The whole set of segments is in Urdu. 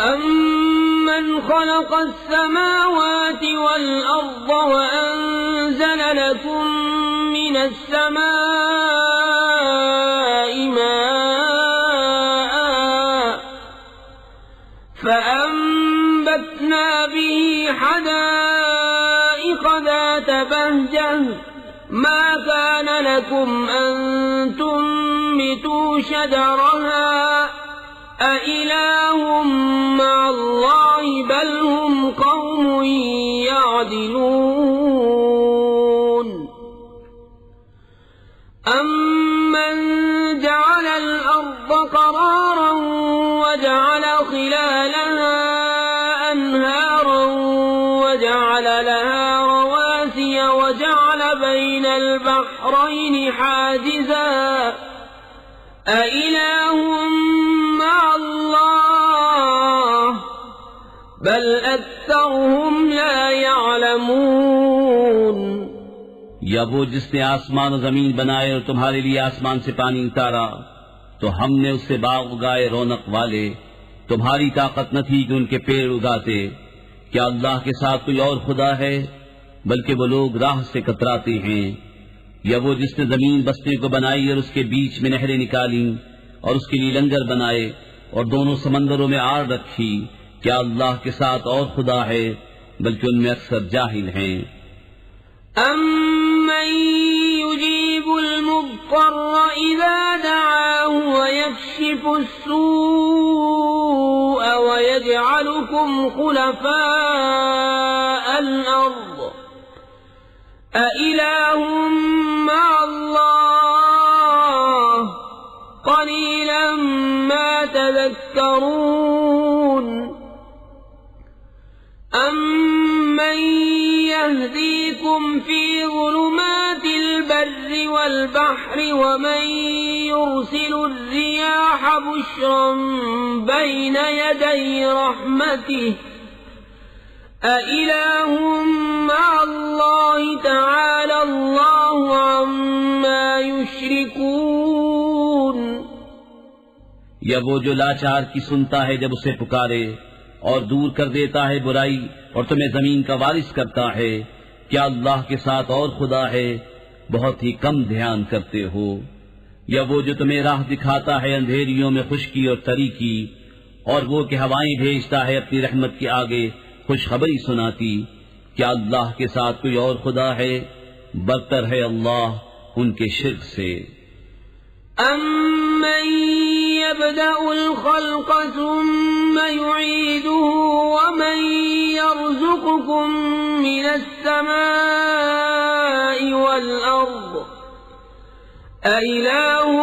أَمَّنْ خَلَقَ السَّمَاوَاتِ وَالْأَرْضَ وَأَنزَلَ لَكُم مِّنَ السَّمَاءِ مَاءً فَأَنبَتْنَا بِهِ حَدَائِقَ ذَاتَ بَهْجَةٍ مَا كَانَ لَكُمْ أَن تُنبِتُوا شَجَرَهَا أَإِلَٰهٌ مَّعَ اللَّهِ بَلْ هُمْ قَوْمٌ يَعْدِلُونَ أَمَّن جَعَلَ الْأَرْضَ قَرَارًا وَجَعَلَ خِلَالَهَا أَنْهَارًا وَجَعَلَ لَهَا رَوَاسِيَ وَجَعَلَ بَيْنَ الْبَحْرَيْنِ حَاجِزًا أَإِلَٰهٌ مَّعَ اللَّهِ بَلْ أَكْثَرُهُمْ لَا يَعْلَمُونَ یا وہ جس نے آسمان و زمین بنائے اور تمہارے لیے آسمان سے پانی اتارا تو ہم نے اس سے باغ اگائے رونق والے، تمہاری طاقت نہ تھی کہ ان کے پیڑ اگاتے۔ کیا اللہ کے ساتھ کوئی اور خدا ہے؟ بلکہ وہ لوگ راہ سے کتراتے ہیں۔ یا وہ جس نے زمین بسنے کو بنائی اور اس کے بیچ میں نہریں نکالیں اور اس کے لیے لنگر بنائے اور دونوں سمندروں میں آڑ رکھی، کیا اللہ کے ساتھ اور خدا ہے؟ بلکہ ان میں اکثر جاہل ہیں۔ أَمَّن يُجِيبُ الْمُضْطَرَّ إِذَا دَعَاهُ وَيَكْشِفُ السُّوءَ وَيَجْعَلُكُمْ خُلَفَاءَ الْأَرْضِ أَإِلَٰهٌ مَّعَ اللَّهِ قَلِيلًا مَّا تَذَكَّرُونَ أَمَّن يَهْدِيكُمْ فِي ظُلُمَاتِ الْبَرِّ وَالْبَحْرِ وَمَن يُرْسِلُ الرِّيَاحَ بُشْرًا بَيْنَ يَدَيْ رَحْمَتِهِ أَإِلَٰهٌ مَّعَ اللَّهِ تَعَالَى اللَّهُ عَمَّا يُشْرِكُونَ یا وہ جو لاچار کی سنتا ہے جب اسے پکارے اور دور کر دیتا ہے برائی اور تمہیں زمین کا وارث کرتا ہے، کیا اللہ کے ساتھ اور خدا ہے؟ بہت ہی کم دھیان کرتے ہو۔ یا وہ جو تمہیں راہ دکھاتا ہے اندھیریوں میں خشکی اور تری کی، اور وہ کہ ہوائیں بھیجتا ہے اپنی رحمت کے آگے خوشخبری سناتی، کیا اللہ کے ساتھ کوئی اور خدا ہے؟ برتر ہے اللہ ان کے شرک سے۔ أَمَّن يَبْدَأُ الْخَلْقَ ثُمَّ يُعِيدُهُ وَمَن يَرْزُقُكُم مِّنَ السَّمَاءِ وَالْأَرْضِ أَإِلَٰهٌ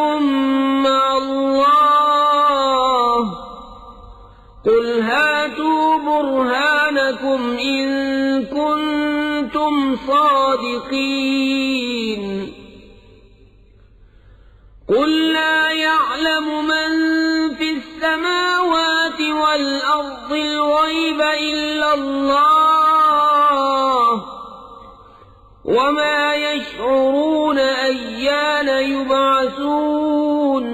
مَّعَ اللَّهِ قُلْ هَاتُوا بُرْهَانَكُمْ إِن كُنتُمْ صَادِقِينَ قُل لَّا يَعْلَمُ مَن فِي السَّمَاوَاتِ وَالْأَرْضِ الْغَيْبَ إِلَّا اللَّهُ وَمَا يَشْعُرُونَ أَيَّانَ يُبْعَثُونَ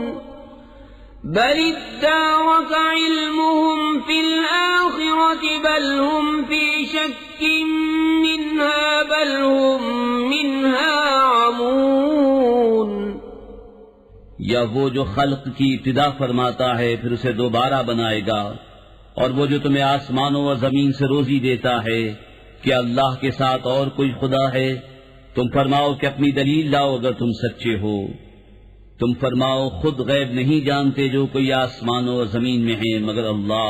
بَلِ ادَّارَكَ عِلْمُهُمْ فِي الْآخِرَةِ بَلْ هُمْ فِي شَكٍّ مِّنْهَا بَلْ هُمْ مِنْهَا عَمُونَ یا وہ جو خلق کی ابتدا فرماتا ہے پھر اسے دوبارہ بنائے گا، اور وہ جو تمہیں آسمانوں اور زمین سے روزی دیتا ہے، کہ اللہ کے ساتھ اور کوئی خدا ہے؟ تم فرماؤ کہ اپنی دلیل لاؤ اگر تم سچے ہو۔ تم فرماؤ خود غیب نہیں جانتے جو کوئی آسمانوں اور زمین میں ہیں مگر اللہ،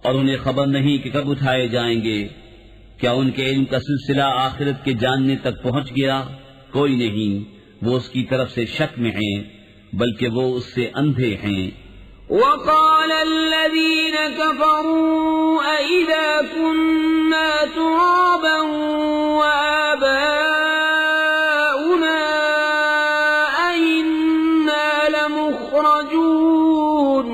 اور انہیں خبر نہیں کہ کب اٹھائے جائیں گے۔ کیا ان کے علم کا سلسلہ آخرت کے جاننے تک پہنچ گیا؟ کوئی نہیں، وہ اس کی طرف سے شک میں ہیں، بلکہ وہ اس سے اندھے ہیں۔ وَقَالَ الَّذِينَ كَفَرُوا أَإِذَا كُنَّا تُرَابًا وَآبَاؤُنَا أَإِنَّا لَمُخْرَجُونَ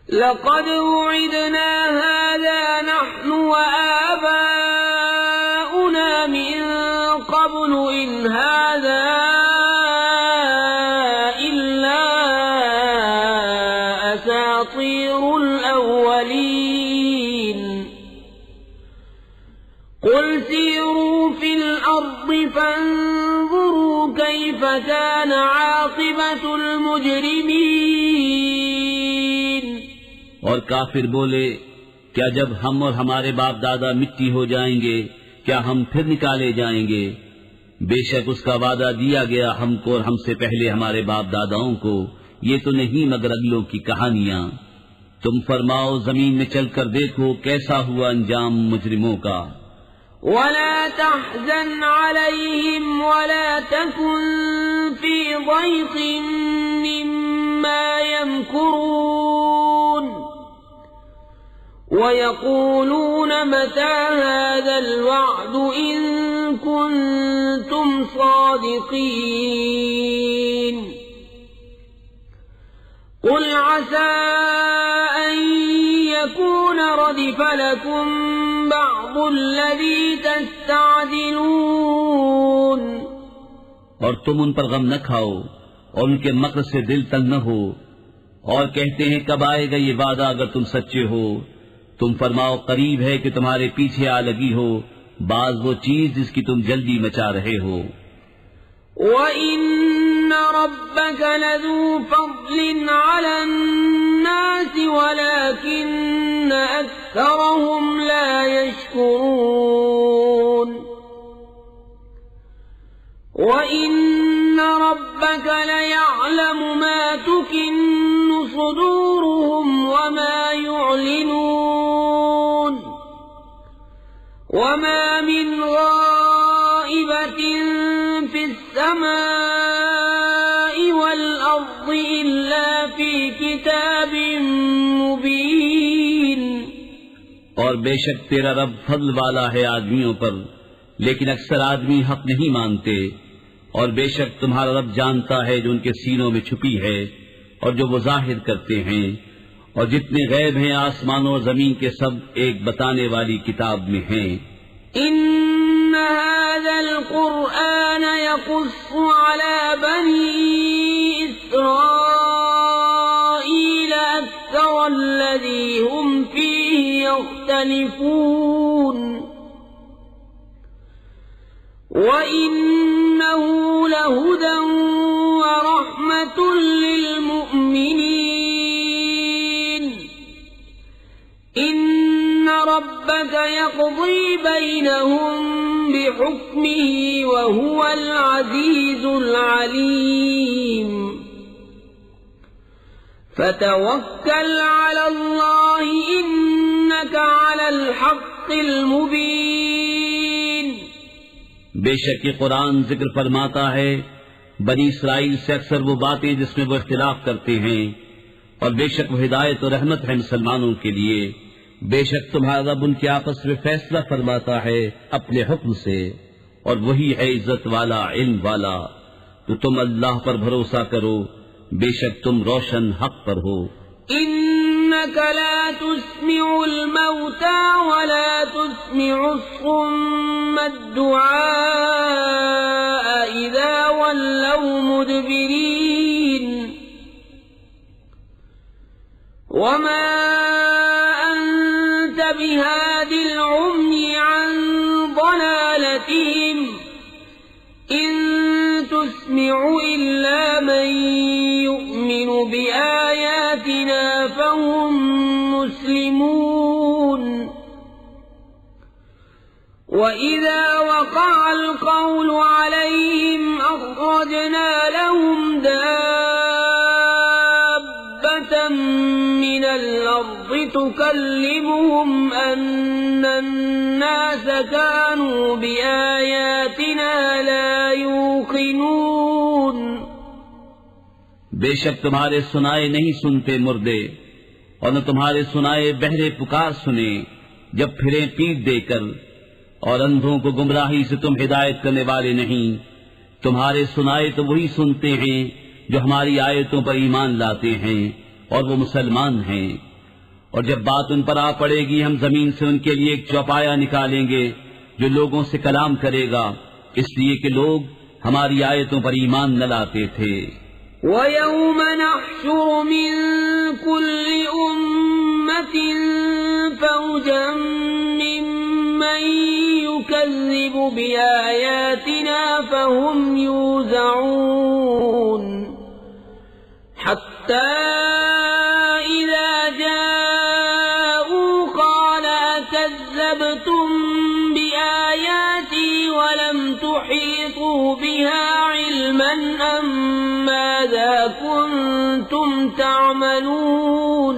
لَقَدْ وُعِدْنَا هَذَا نَحْنُ وَآبَاؤُنَا مِن قَبْلُ إِنْ هَذَا أساطير الأولين قل سيروا في الأرض فانظروا كيف كان عاقبة المجرمين. اور کافر بولے کیا جب ہم اور ہمارے باپ دادا مٹی ہو جائیں گے کیا ہم پھر نکالے جائیں گے؟ بے شک اس کا وعدہ دیا گیا ہم کو اور ہم سے پہلے ہمارے باپ داداؤں کو، یہ تو نہیں مگر اگلوں کی کہانیاں. تم فرماؤ زمین میں چل کر دیکھو کیسا ہوا انجام مجرموں کا. ولا تحزن عليهم ولا تكن في ضيق مما يمكرون ويقولون متى هذا الوعد إن كنتم صادقين. قل عسى أن يكون ردف لكم بعض الذي تستعجلون. اور تم ان پر غم نہ کھاؤ اور ان کے مکر سے دل تنگ نہ ہو، اور کہتے ہیں کب آئے گا یہ وعدہ اگر تم سچے ہو. تم فرماؤ قریب ہے کہ تمہارے پیچھے آ لگی ہو بعض وہ چیز جس کی تم جلدی مچا رہے ہو. وَإِنَّ رَبَّكَ لَذُو فَضْلٍ عَلَى النَّاسِ وَلَكِنَّ أَكْثَرَهُمْ لَا يَشْكُرُونَ. وَإِنَّ رَبَّكَ لَيَعْلَمُ مَا تُكِنُّ صُدُورُهُمْ وَمَا يُعْلِنُونَ. وَمَا مِنْ غَائِبَةٍ فِي السَّمَاءِ وَالْأَرْضِ إِلَّا فِي كِتَابٍ مُبِينٍ. اور بے شک تیرا رب فضل والا ہے آدمیوں پر، لیکن اکثر آدمی حق نہیں مانتے. اور بے شک تمہارا رب جانتا ہے جو ان کے سینوں میں چھپی ہے اور جو وہ ظاہر کرتے ہیں. اور جتنے غیب ہیں آسمانوں اور زمین کے سب ایک بتانے والی کتاب میں ہیں. إن هذا القرآن يقص على بني إسرائيل أكثر الذي هم فيه يختلفون وإنه لهدى ورحمة للمؤمنين. إن ربك يقضي بينهم بحكمه وهو العزيز العليم. فتوكل على الله إنك على الحق المبين. بے شک یہ قرآن ذکر فرماتا ہے بنی اسرائیل سے اکثر وہ باتیں جس میں وہ اختلاف کرتے ہیں، اور بے شک وہ ہدایت و رحمت ہے مسلمانوں کے لیے. بے شک تمہارا رب ان کے آپس میں فیصلہ فرماتا ہے اپنے حکم سے، اور وہی ہے عزت والا علم والا. تو تم اللہ پر بھروسہ کرو، بے شک تم روشن حق پر ہو. إنك لا تسمع الموتى ولا تسمع الصم الدعاء إذا ولوا مدبرين. وما أنت بهاد العمي عن ضلالتهم إن تسمع إلا من يؤمن بآياتنا فهم مسلمون. وإذا وقع القول عليهم أخرجنا لهم دابة من الأرض تكلمهم أن الناس كانوا بآياتنا لا يوقنون. بے شک تمہارے سنائے نہیں سنتے مردے، اور نہ تمہارے سنائے بہرے پکار سنے جب پھریں پیٹ دے کر، اور اندھوں کو گمراہی سے تم ہدایت کرنے والے نہیں. تمہارے سنائے تو وہی سنتے ہیں جو ہماری آیتوں پر ایمان لاتے ہیں اور وہ مسلمان ہیں. اور جب بات ان پر آ پڑے گی ہم زمین سے ان کے لیے ایک چوپایا نکالیں گے جو لوگوں سے کلام کرے گا، اس لیے کہ لوگ ہماری آیتوں پر ایمان نہ لاتے تھے. وَيَوْمَ نَحْشُرُ مِن كُلِّ أُمَّةٍ فَوْجًا مِّمَّن يُكَذِّبُ بِآيَاتِنَا فَهُمْ يُوزَعُونَ حَتَّى إِذَا جَاءُوا قَالَ أَكَذَّبْتُم بِآيَاتِي وَلَمْ تُحِيطُوا بِهَا عِلْمًا أَم مَّاذَا كُنتُمْ تَعْمَلُونَ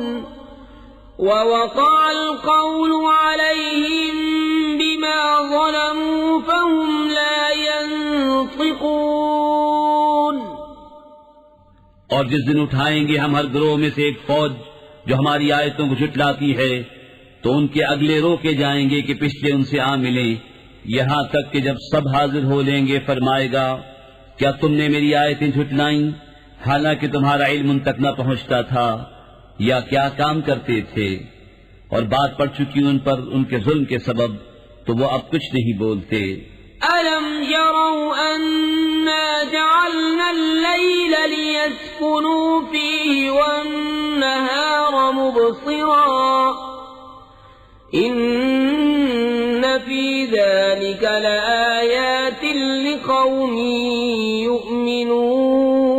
وَوَقَعَ الْقَوْلُ عَلَيْهِمْ بِمَا ظَلَمُوا فَهُمْ لَا يَنطِقُونَ۔ اور جس دن اٹھائیں گے ہم ہر گروہ میں سے ایک فوج جو ہماری آیتوں کو جھٹلاتی ہے، تو ان کے اگلے روکے جائیں گے کہ پچھلے ان سے آ ملیں، یہاں تک کہ جب سب حاضر ہو لیں گے فرمائے گا کیا تم نے میری آیتیں جھٹلائیں حالانکہ تمہارا علم ان تک نہ پہنچتا تھا، یا کیا کام کرتے تھے؟ اور بات پڑ چکی ان پر ان کے ظلم کے سبب، تو وہ اب کچھ نہیں بولتے۔ أَلَمْ يَرَوْا أَنَّا جَعَلْنَا اللَّيْلَ لِيَسْكُنُوا فِيهِ وَالنَّهَارَ مُبْصِرًا إِنَّ فِي ذَلِكَ لَآيَاتٍ لِقَوْمٍ يُؤْمِنُونَ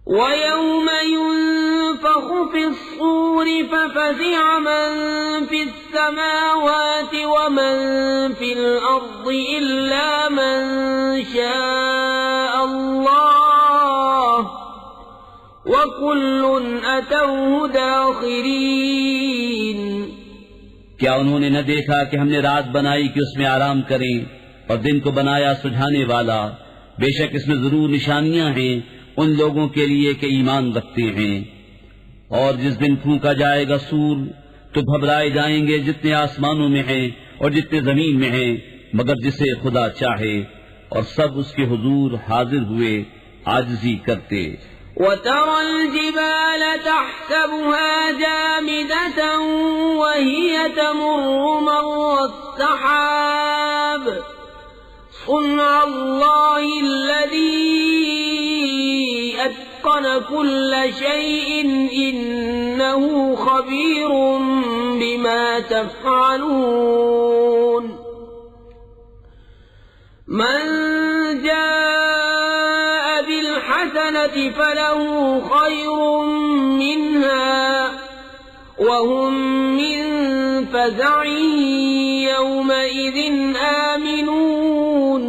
وَيَوْمَ يُنفَخُ فِي الصُّورِ فَفَزِعَ مَن فِي السَّمَاوَاتِ وَمَن فِي الْأَرْضِ إِلَّا مَن شَاءَ اللَّهُ وَكُلٌّ أَتَوْهُ دَاخِرِينَ۔ کیا انہوں نے نہ دیکھا کہ ہم نے رات بنائی کہ اس میں آرام کریں اور دن کو بنایا سجھانے والا؟ بے شک اس میں ضرور نشانیاں ہیں ان لوگوں کے لیے کہ ایمان رکھتے ہیں۔ اور جس دن پھونکا جائے گا سور تو گھبرائے جائیں گے جتنے آسمانوں میں ہیں اور جتنے زمین میں ہیں مگر جسے خدا چاہے، اور سب اس کے حضور حاضر ہوئے عاجزی کرتے۔ وَتَرَى الْجِبَالَ تَحْسَبُهَا جَامِدَةً وَهِيَ تَمُرُّ مَرَّ السَّحَابِ صُنْعَ اللَّهِ الَّذِي أَتْقَنَ كُلَّ شَيْءٍ إِنَّهُ خَبِيرٌ بِمَا تَفْعَلُونَ مَنْ جَاءَ بِالْحَسَنَةِ فَلَهُ خَيْرٌ مِّنْهَا وَهُمْ مِنْ فَزَعٍ يَوْمَئِذٍ آمِنُونَ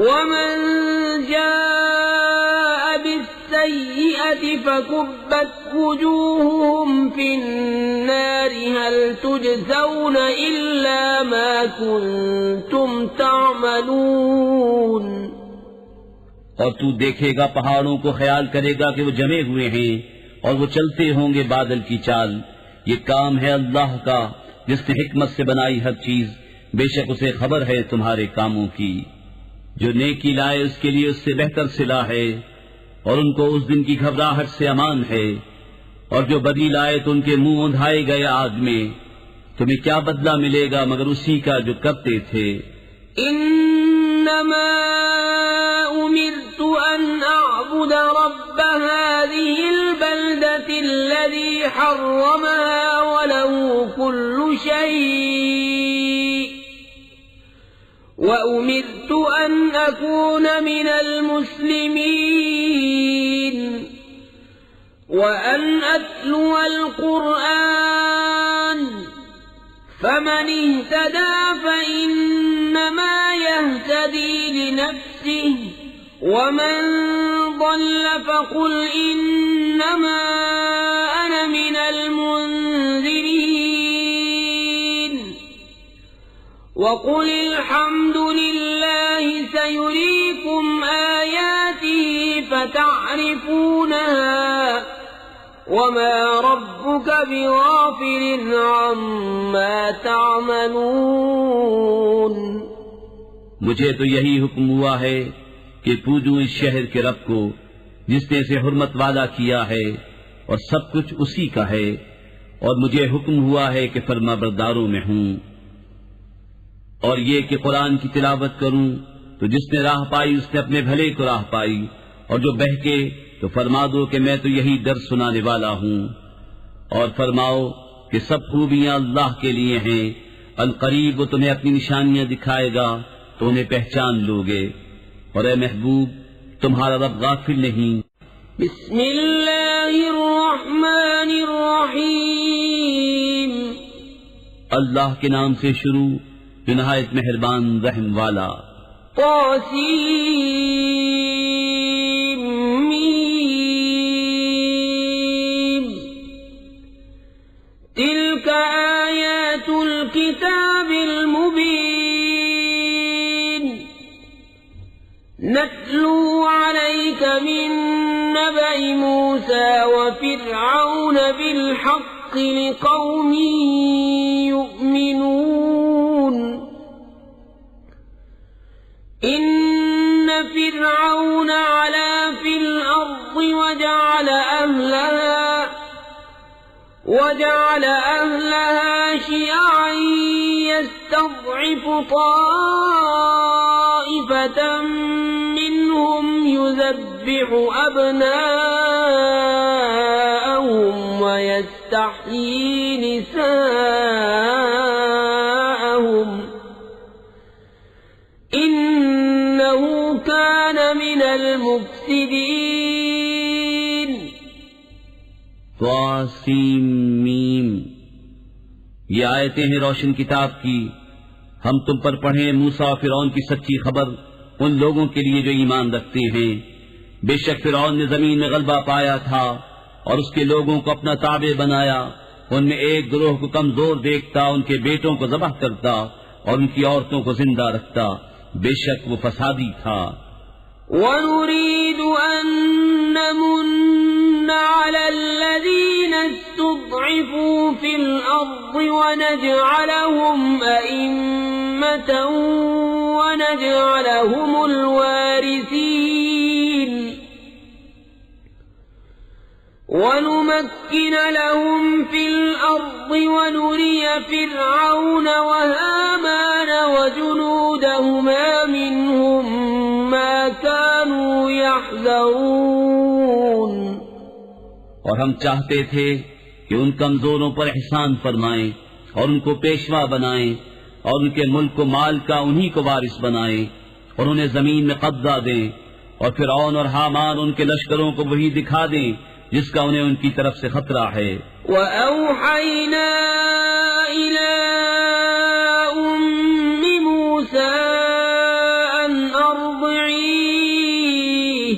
وَمَنْ جَاءَ بِالسَّيِّئَةِ فَكُبَّتْ وُجُوهُهُمْ فِي النَّارِ هَلْ تُجْزَوْنَ إِلَّا مَا كُنْتُمْ تَعْمَلُونَ۔ اور تو دیکھے گا پہاڑوں کو خیال کرے گا کہ وہ جمے ہوئے ہیں اور وہ چلتے ہوں گے بادل کی چال۔ یہ کام ہے اللہ کا جس نے حکمت سے بنائی ہر چیز، بے شک اسے خبر ہے تمہارے کاموں کی۔ جو نیکی لائے اس کے لیے اس سے بہتر صلہ ہے، اور ان کو اس دن کی گھبراہٹ سے امان ہے، اور جو بدی لائے تو ان کے منہ اندھائے گئے آگ میں۔ تمہیں کیا بدلہ ملے گا مگر اسی کا جو کرتے تھے۔ انما امرت ان اعبد رب هذه البلدة الذي حرمها وله كل شيء وامرت ان اكون من المسلمين وان اتلو القرآن فمن اهتدى فإنما يهتدي لنفسه ومن ضل فقل إنما أنا من المنذرين وقل الحمد لله سيريكم آياته فتعرفونها وما ربك بغافل عما تعملون۔ مجھے تو یہی حکم ہوا ہے کہ پوجوں اس شہر کے رب کو جس نے اسے حرمت والا کیا ہے اور سب کچھ اسی کا ہے، اور مجھے حکم ہوا ہے کہ فرما برداروں میں ہوں، اور یہ کہ قرآن کی تلاوت کروں تو جس نے راہ پائی اس نے اپنے بھلے کو راہ پائی، اور جو بہکے تو فرما دو کہ میں تو یہی در سنانے والا ہوں۔ اور فرماؤ کہ سب خوبیاں اللہ کے لیے ہیں، القریب وہ تمہیں اپنی نشانیاں دکھائے گا تو انہیں پہچان لوگے، اور اے محبوب تمہارا رب غافل نہیں۔ بسم اللہ الرحمن الرحیم، اللہ کے نام سے شروع جو نہایت مہربان رحم والا۔ طاسیم میم، تلک آیات الکتاب المبین، نتلو علیک من نبأ موسى وفرعون بالحق لقوم يؤمنون، إن فرعون علا في الأرض وجعل أهلها شيعا يستضعف طائفة منهم يذبح أبناءهم ويستحيي نساءهم إنه كان من المفسدين۔ طاسیم میم، یہ آیتیں ہیں روشن کتاب کی، ہم تم پر پڑھیں موسیٰ اور فرعون کی سچی خبر ان لوگوں کے لیے جو ایمان رکھتے ہیں۔ بے شک فرعون نے زمین میں غلبہ پایا تھا اور اس کے لوگوں کو اپنا تابع بنایا، ان میں ایک گروہ کو کمزور دیکھتا، ان کے بیٹوں کو ذبح کرتا اور ان کی عورتوں کو زندہ رکھتا، بے شک وہ فسادی تھا۔ وَنُرِيدُ أَن نَّمُنَّ عَلَى الَّذِينَ اسْتُضْعِفُوا فِي الْأَرْضِ وَنَجْعَلَهُمْ أَئِمَّةً وَنَجْعَلَهُمُ الْوَارِثِينَ، وَنُمَكِّنَ لَهُمْ فِي الْأَرْضِ وَنُرِيَ فِرْعَوْنَ وَهَامَانَ وَجُنُودَهُمَا مِنْهُمْ مَا كَانُوا يَحْذَرُونَ۔ اور ہم چاہتے تھے کہ ان کمزوروں پر احسان فرمائیں اور ان کو پیشوا بنائیں اور ان کے ملک و مال کا انہی کو وارث بنائیں اور انہیں زمین میں قبضہ دیں، اور فرعون اور حامان ان کے لشکروں کو وہی دکھا دیں جس کا انہیں ان کی طرف سے خطرہ ہے۔ وَأَوْحَيْنَا إِلَىٰ أُمِّ مُوسَىٰ أَنْ أَرْضِعِيهِ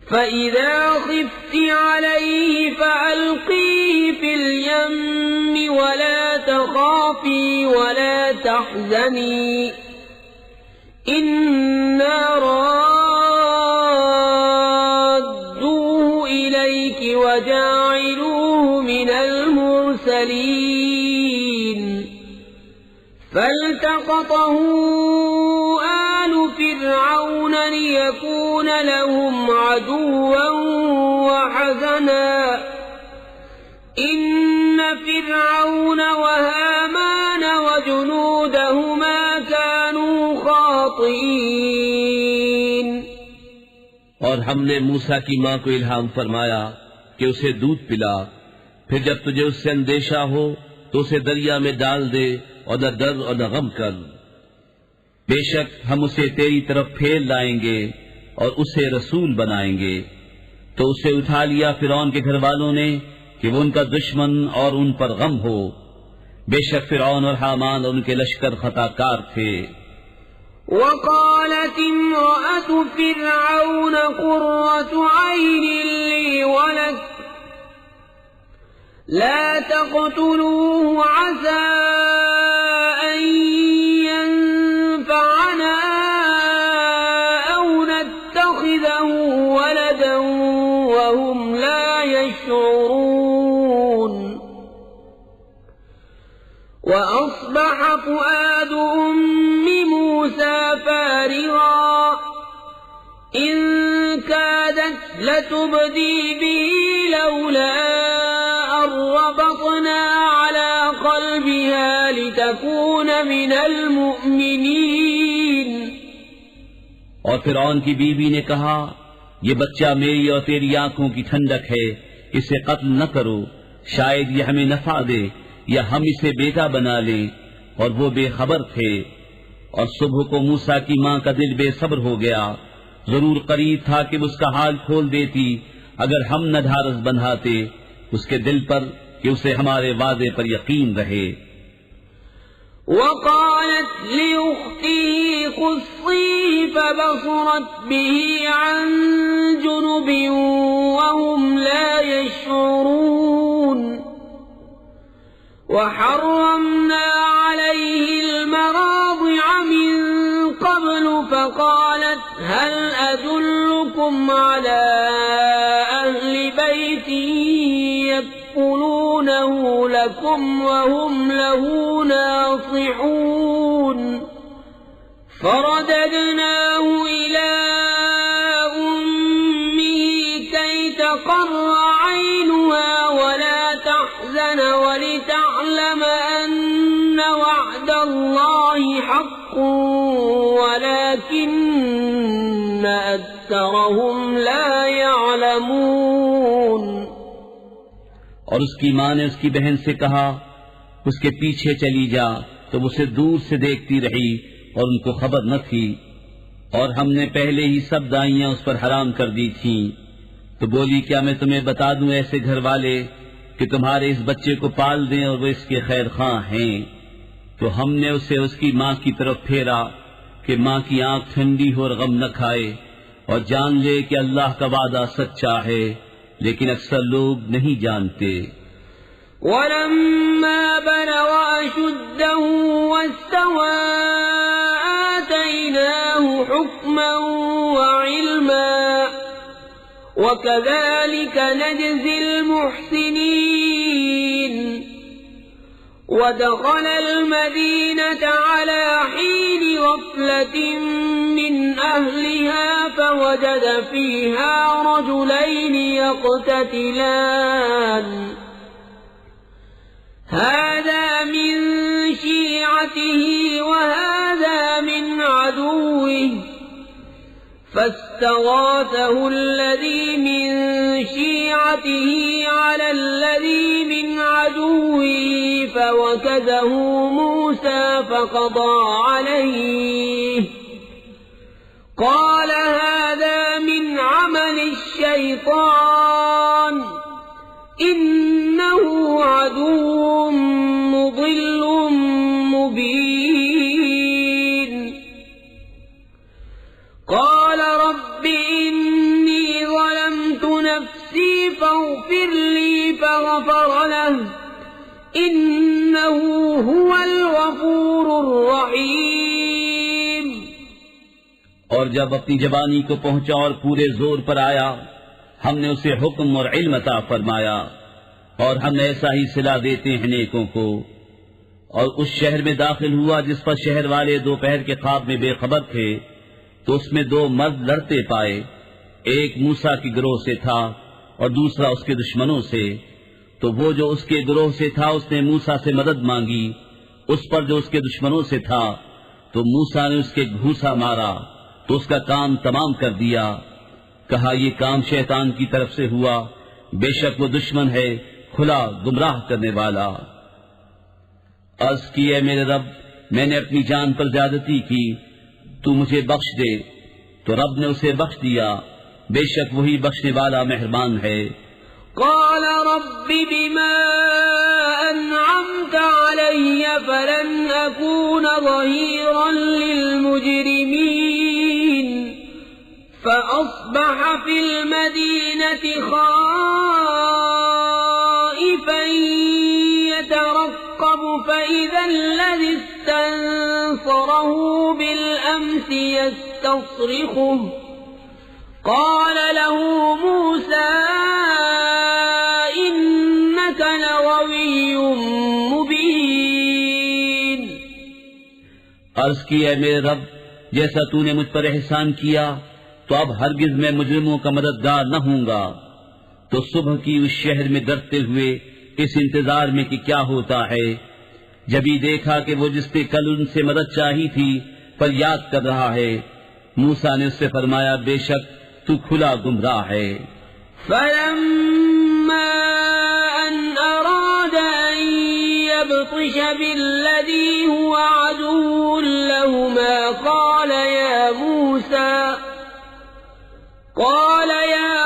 فَإِذَا خِفْتِ عَلَيْهِ فَأَلْقِيهِ فِي الْيَمِّ وَلَا تَخَافِي وَلَا تَحْزَنِي إِنَّا وَجَاعِلُوهُ مِنَ الْمُرْسَلِينَ، فَالْتَقَطَهُ آلُ فِرْعَوْنَ لِيَكُونَ لَهُمْ عَدُوًّا وَحَزَنًا إِنَّ فِرْعَوْنَ وَهَامَانَ وَجُنُودَهُمَا كَانُوا خَاطِئِينَ۔ اور ہم نے موسیٰ کی ماں کو الہام فرمایا کہ اسے دودھ پلا، پھر جب تجھے اس سے اندیشہ ہو تو اسے دریا میں ڈال دے اور نہ ڈر اور نہ غم کر، بے شک ہم اسے تیری طرف پھیر لائیں گے اور اسے رسول بنائیں گے۔ تو اسے اٹھا لیا فرعون کے گھر والوں نے کہ وہ ان کا دشمن اور ان پر غم ہو، بے شک فرعون اور حامان اور ان کے لشکر خطا کار تھے۔ وقالت امرأة فرعون قرة عين لي ولك لا تقتلوه عسى أن ينفعنا أو نتخذه ولدا وهم لا يشعرون۔ وأصبح فؤاد موسى فارغا إن كادت لتبدي به لولا أن ربطنا على قلبها لتكون من المؤمنين۔ اور فرعون کی بیوی نے کہا یہ بچہ میری اور تیری آنکھوں کی ٹھنڈک ہے، اسے قتل نہ کرو، شاید یہ ہمیں نفع دے یا ہم اسے بیٹا بنا لیں۔ اور وہ بے خبر تھے۔ اور صبح کو موسیٰ کی ماں کا دل بے صبر ہو گیا، ضرور قریب تھا کہ اس کا حال کھول دیتی اگر ہم نہ ڈھارس بندھاتے اس کے دل پر کہ اسے ہمارے وعدے پر یقین رہے۔ وقالت لأخته قصيه فبصرت به عن جنب وهم لا يشعرون وحرمنا عليه المراضع من قبل فقالت هل أدلكم على أهل بيت يكفلونه لكم وهم له ناصحون فرددناه إلى أمه كي تقر عينها ولا تحزن ولتعلم أن وعد الله حق ولكن أكثرهم لا يعلمون۔ اور اس کی ماں نے اس کی بہن سے کہا اس کے پیچھے چلی جا، تو اسے دور سے دیکھتی رہی اور ان کو خبر نہ تھی، اور ہم نے پہلے ہی سب دائیاں اس پر حرام کر دی تھیں۔ تو بولی کیا میں تمہیں بتا دوں ایسے گھر والے کہ تمہارے اس بچے کو پال دیں اور وہ اس کے خیر خواہ ہیں؟ تو ہم نے اسے اس کی ماں کی طرف پھیرا کہ ماں کی آنکھ ٹھنڈی ہو اور غم نہ کھائے، اور جان لے کہ اللہ کا وعدہ سچا ہے، لیکن اکثر لوگ نہیں جانتے۔ وَلَمَّا بَلَغَ أَشُدَّهُ وَاسْتَوَى آتَيْنَاهُ حُكْمًا وَعِلْمًا وَكَذَلِكَ نَجْزِي الْمُحْسِنِينَ۔ وَدَخَلَ الْمَدِينَةَ عَلَى حِينِ غَفْلَةٍ مِّنْ أَهْلِهَا فَوَجَدَ فِيهَا رَجُلَيْنِ يَقْتَتِلَانِ هَذَا مِنْ شِيعَتِهِ وَهَذَا مِنْ عَدُوِّهِ فاستغاثه الذي من شيعته على الذي من عدوه فوكزه موسى فقضى عليه قال هذا من عمل الشيطان إنه عدو مضل مبين قال رب إني ظلمت نفسي فاغفر لي فغفر له إنه هو الغفور الرحيم۔ اور جب اپنی جوانی کو پہنچا اور پورے زور پر آیا، ہم نے اسے حکم اور علم عطا فرمایا، اور ہم ایسا ہی صلہ دیتے ہیں نیکوں کو۔ اور اس شہر میں داخل ہوا جس پر شہر والے دوپہر کے خواب میں بے خبر تھے، تو اس میں دو مرد لڑتے پائے، ایک موسیٰ کی گروہ سے تھا اور دوسرا اس کے دشمنوں سے۔ تو وہ جو اس کے گروہ سے تھا اس نے موسیٰ سے مدد مانگی، اس پر جو اس کے دشمنوں سے تھا، تو موسیٰ نے اس کے گھوسا مارا تو اس کا کام تمام کر دیا۔ کہا یہ کام شیطان کی طرف سے ہوا، بے شک وہ دشمن ہے کھلا گمراہ کرنے والا۔ عرض کی اے میرے رب، میں نے اپنی جان پر زیادتی کی، تو مجھے بخش دے۔ تو رب نے اسے بخش دیا، بے شک وہی بخشنے والا مہربان ہے۔ قال رب بما أنعمت علي فلن أكون ظهيرا للمجرمين فأصبح في المدينة خائفا يترقب فإذا الذي استنصره بالأمس يستصرخه قال له موسى إنك لغوي مبين۔ عرض کی اے میرے رب، جیسا تو نے مجھ پر احسان کیا تو اب ہرگز میں مجرموں کا مددگار نہ ہوں گا۔ تو صبح کی اس شہر میں ڈرتے ہوئے اس انتظار میں کہ کیا ہوتا ہے، جبھی دیکھا کہ وہ جس نے کل ان سے مدد چاہی تھی پر یاد کر رہا ہے، موسیٰ نے اس سے فرمایا بے شک تو کھلا گمراہ ہے۔ فلما أن أراد أن يبطش بالذي هو عدو لهما قال يا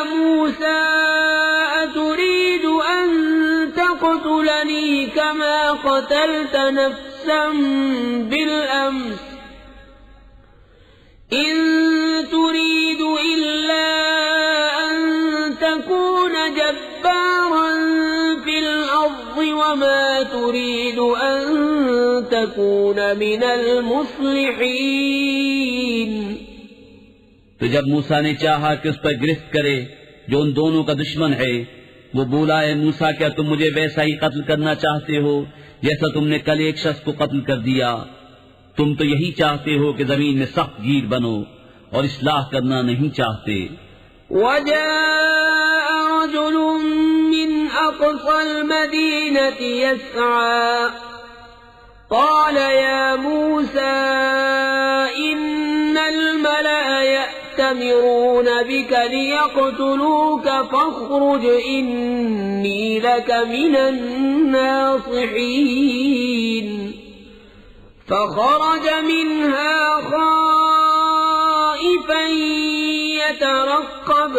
موسى أتريد أن تقتلني كما قتلت نفسا بالأمس إن تريد إلا أن تكون جبارا في الأرض وما تريد أن تكون من المصلحين۔ تو جب موسیٰ نے چاہا کہ اس پر گرفت کرے جو ان دونوں کا دشمن ہے، وہ بولا اے موسیٰ کیا تم مجھے ویسا ہی قتل کرنا چاہتے ہو جیسا تم نے کل ایک شخص کو قتل کر دیا؟ تم تو یہی چاہتے ہو کہ زمین میں سخت گیر بنو اور اصلاح کرنا نہیں چاہتے۔ وجاء رجل من أقصى المدينة يسعى قال يا موسى إن الملأ يأتمرون بك ليقتلوك فاخرج إني لك من الناصحين فخرج منها خائفا يترقب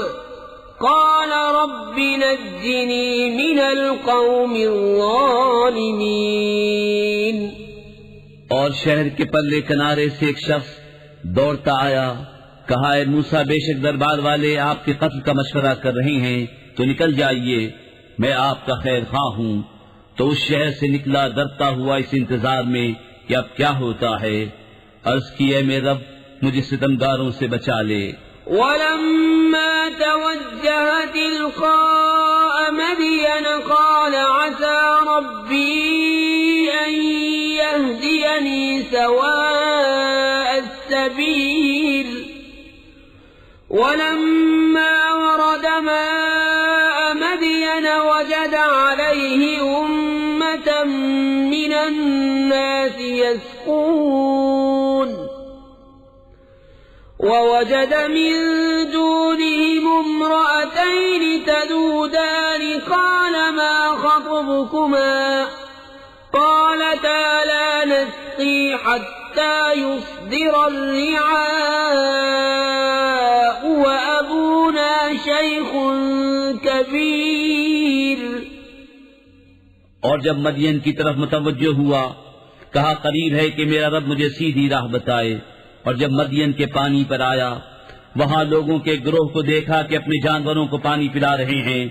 قال رب نجني من القوم الظالمين۔ اور شہر کے پلے کنارے سے ایک شخص دوڑتا آیا، کہا اے موسیٰ بے شک دربار والے آپ کے قتل کا مشورہ کر رہے ہیں تو نکل جائیے، میں آپ کا خیر خواہ ہوں۔ تو اس شہر سے نکلا ڈرتا ہوا اس انتظار میں کہ اب کیا ہوتا ہے۔ عرض کی اے میرے رب مجھے ستمگاروں سے بچا لے۔ ولما توجه تلقاء مدين قال عسى ربي أن يهديني سواء السبيل ولما ورد ماء مدين وجد عليه أمة من الناس يسقون ووجد من دونهم امرأتين تذودان قال ما خطبكما قالتا لا نسقي حتى يصدر الرعاء وأبونا شيخ كبير۔ اور جب مدین کی طرف متوجہ ہوا کہا قریب ہے کہ میرا رب مجھے سیدھی راہ بتائے۔ اور جب مدین کے پانی پر آیا وہاں لوگوں کے گروہ کو دیکھا کہ اپنے جانوروں کو پانی پلا رہے ہیں،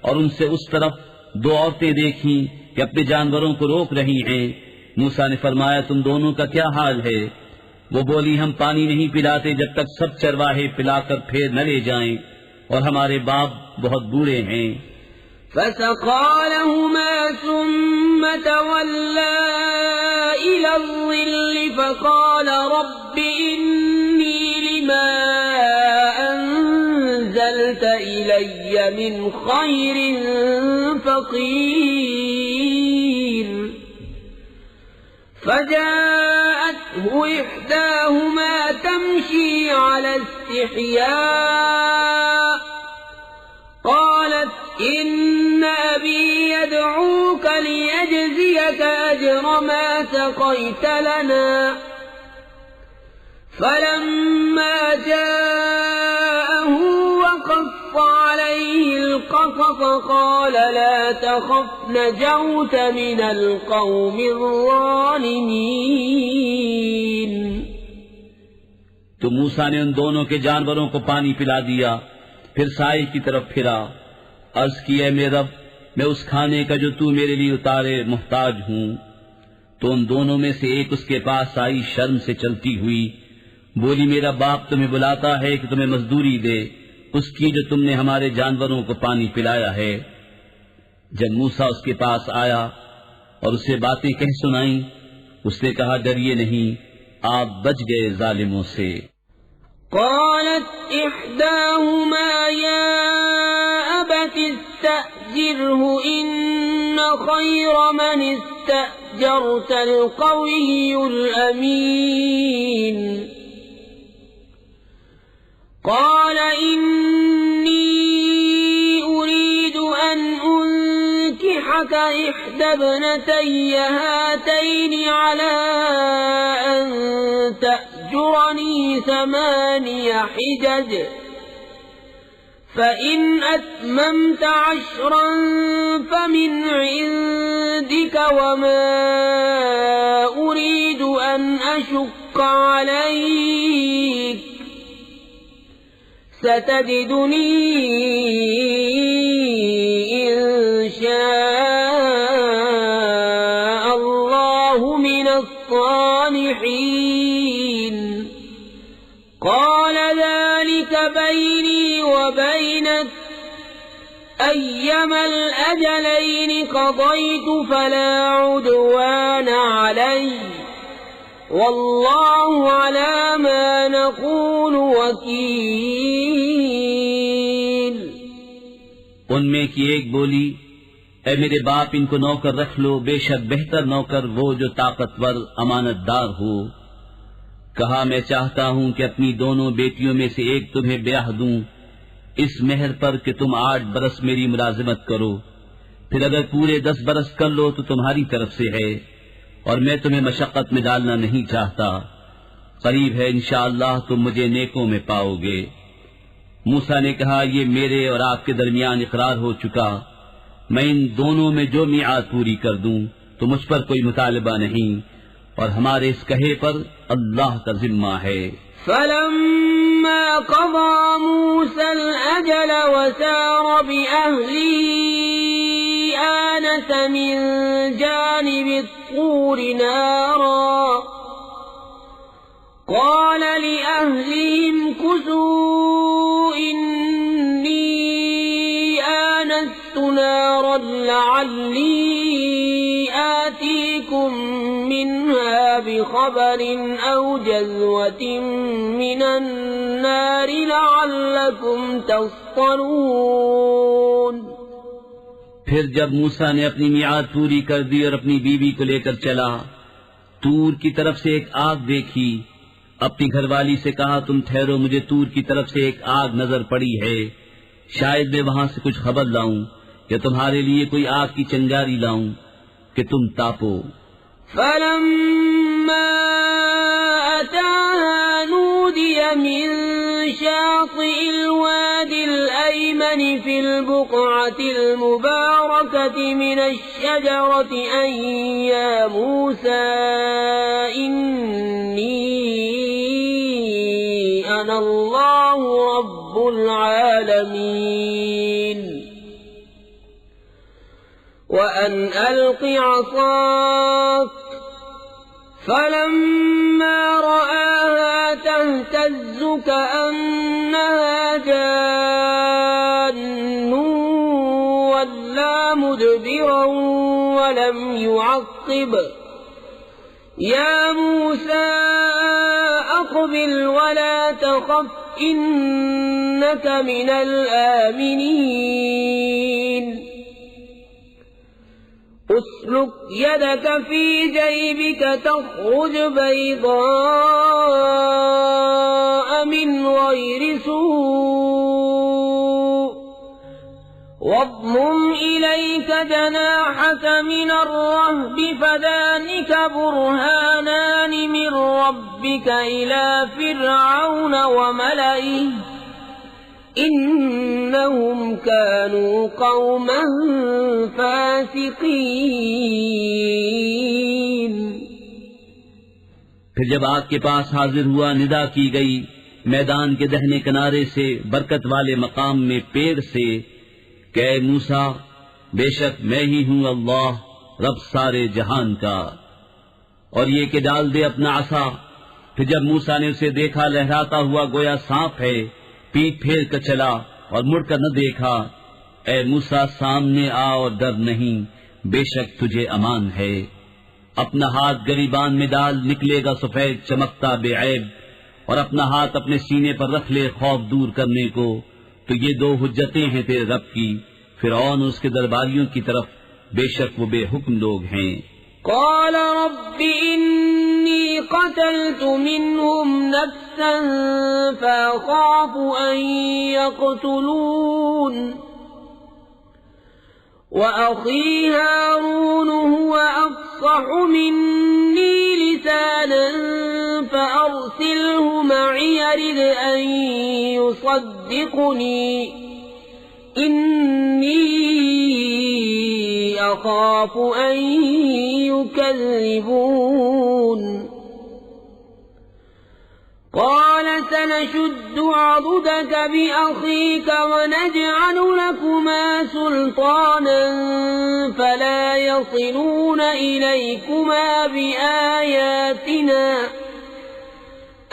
اور ان سے اس طرف دو عورتیں دیکھیں کہ اپنے جانوروں کو روک رہی ہیں۔ موسیٰ نے فرمایا تم دونوں کا کیا حال ہے؟ وہ بولی ہم پانی نہیں پلاتے جب تک سب چرواہے پلا کر پھر نہ لے جائیں، اور ہمارے باپ بہت بوڑھے ہیں۔ فسقى لهما ثم تولى إلى الظل فقال رب إني لما أنزلت إلي من خير فقير فجاءته إحداهما تمشي على استحياء قالت إن أبي يدعوك ليجزيك أجر ما سقيت لنا فلما جاءه وقص عليه القصص قال لا تخف نجوت من القوم الظالمين۔ تو موسیٰ نے ان دونوں کے جانوروں کو پانی پلا دیا، پھر سائے کی طرف پھرا، عرض کی اے میرے رب میں اس کھانے کا جو تو میرے لیے اتارے محتاج ہوں۔ تو ان دونوں میں سے ایک اس کے پاس آئی شرم سے چلتی ہوئی، بولی میرا باپ تمہیں بلاتا ہے کہ تمہیں مزدوری دے اس کی جو تم نے ہمارے جانوروں کو پانی پلایا ہے۔ جب موسیٰ اس کے پاس آیا اور اسے باتیں کہہ سنائیں، اس نے کہا ڈریے نہیں، آپ بچ گئے ظالموں سے۔ قالت إحداهما يا أبت استأجره إن خير من استأجرت القوي الأمين قال إني أريد أن أنكحك إحدى ابنتي هاتين على أن تأجرني 8 حجج فإن أتممت 10 فمن عندك وما أريد أن أشق عليك ستجدني إن شاء الله من الصالحين قال ذلك بيني وبينك أيما الأجلين قضيت فلا عدوان علي والله على ما نقول وكيل۔ ان میں کی ایک بولی، اے میرے باپ ان کو نوکر رکھ لو، بے شک بہتر نوکر وہ جو طاقتور امانت دار ہو۔ کہا میں چاہتا ہوں کہ اپنی دونوں بیٹیوں میں سے ایک تمہیں بیاہ دوں اس مہر پر کہ تم 8 برس میری ملازمت کرو، پھر اگر پورے 10 برس کر لو تو تمہاری طرف سے ہے، اور میں تمہیں مشقت میں ڈالنا نہیں چاہتا، قریب ہے انشاءاللہ تم مجھے نیکوں میں پاؤ گے۔ موسیٰ نے کہا یہ میرے اور آپ کے درمیان اقرار ہو چکا، میں ان دونوں میں جو میعاد پوری کر دوں تو مجھ پر کوئی مطالبہ نہیں، اور ہمارے اس کہے پر اللہ کا ذمہ ہے۔ فلما قضى موسى الأجل وسار بأهله آنس من جانب الطور نارا قال لأهلهم كثوا إني آنست نارا لعلي آتيكم منها بخبر أو جذوة من النار لعلكم تصطلون۔ پھر جب موسیٰ نے اپنی میعاد پوری کر دی اور اپنی بیوی کو لے کر چلا، طور کی طرف سے ایک آگ دیکھی، اپنی گھر والی سے کہا تم ٹھہرو، مجھے طور کی طرف سے ایک آگ نظر پڑی ہے، شاید میں وہاں سے کچھ خبر لاؤں یا تمہارے لیے کوئی آگ کی چنگاری لاؤں کہ تم تاپو۔ فلما أتاها نودي من شاطئ الوادي الأيمن في البقعة المباركة من الشجرة أن يا موسى إني أنا الله رب العالمين وأن ألق عصاك فلما رآها تهتز كأنها جان ولا مدبرا ولم يعقب يا موسى أقبل ولا تخف إنك من الآمنين اسلك يدك في جيبك تخرج بيضاء من غير سوء واضمم إليك جناحك من الرهب فذلك برهانان من ربك إلى فرعون وملئه إنهم كانوا قوما فاسقين۔ پھر جب آگ کے پاس حاضر ہوا، ندا کی گئی میدان کے دہنے کنارے سے، برکت والے مقام میں پیڑ سے کہ اے موسیٰ بے شک میں ہی ہوں اللہ رب سارے جہان کا، اور یہ کہ ڈال دے اپنا عصا۔ پھر جب موسیٰ نے اسے دیکھا لہراتا ہوا گویا سانپ ہے، پیٹ پھیر کر چلا اور مڑ کر نہ دیکھا۔ اے موسیٰ سامنے آ اور ڈر نہیں، بے شک تجھے امان ہے۔ اپنا ہاتھ گریبان میں ڈال، نکلے گا سفید چمکتا بے عیب، اور اپنا ہاتھ اپنے سینے پر رکھ لے خوف دور کرنے کو، تو یہ 2 حجتیں ہیں تیرے رب کی، فرعون اور اس کے درباریوں کی طرف، بے شک وہ بے حکم لوگ ہیں۔ قال رب إني قتلت منهم نفسا نفسا فأخاف أن يقتلون وأخي هارون هو أفصح مني لسانا فأرسله معي يرد أن يصدقني إني أخاف أن يكذبون قال سنشد عضدك بأخيك ونجعل لكما سلطانا فلا يصلون إليكما بآياتنا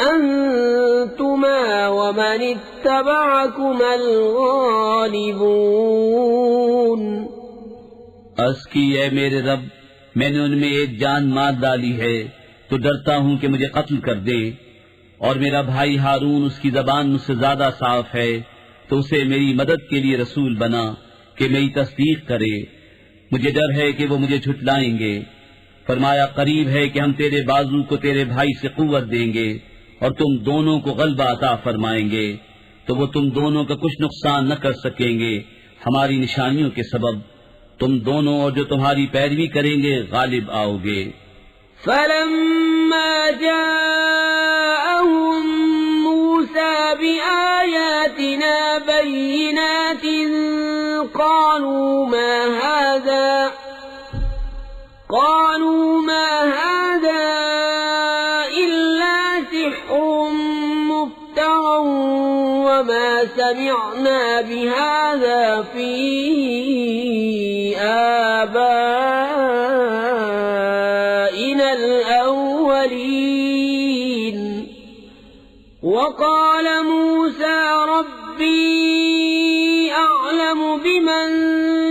أنتما ومن اتبعكما الغالبون. عرض کی اے میرے رب میں نے ان میں ایک جان مار ڈالی ہے تو ڈرتا ہوں کہ مجھے قتل کر دے، اور میرا بھائی ہارون اس کی زبان مجھ سے زیادہ صاف ہے تو اسے میری مدد کے لیے رسول بنا کہ میری تصدیق کرے، مجھے ڈر ہے کہ وہ مجھے جھٹلائیں گے. فرمایا قریب ہے کہ ہم تیرے بازو کو تیرے بھائی سے قوت دیں گے اور تم دونوں کو غلبہ عطا فرمائیں گے، تو وہ تم دونوں کا کچھ نقصان نہ کر سکیں گے ہماری نشانیوں کے سبب. تم دونوں اور جو تمہاری پیروی کریں گے غالب آؤ گے. فلما جاءهم موسى بآياتنا بينات قالوا ما هذا إلا سحر مفترى وما سمعنا بهذا في آبائنا الأولين. وقال موسى ربي أعلم بمن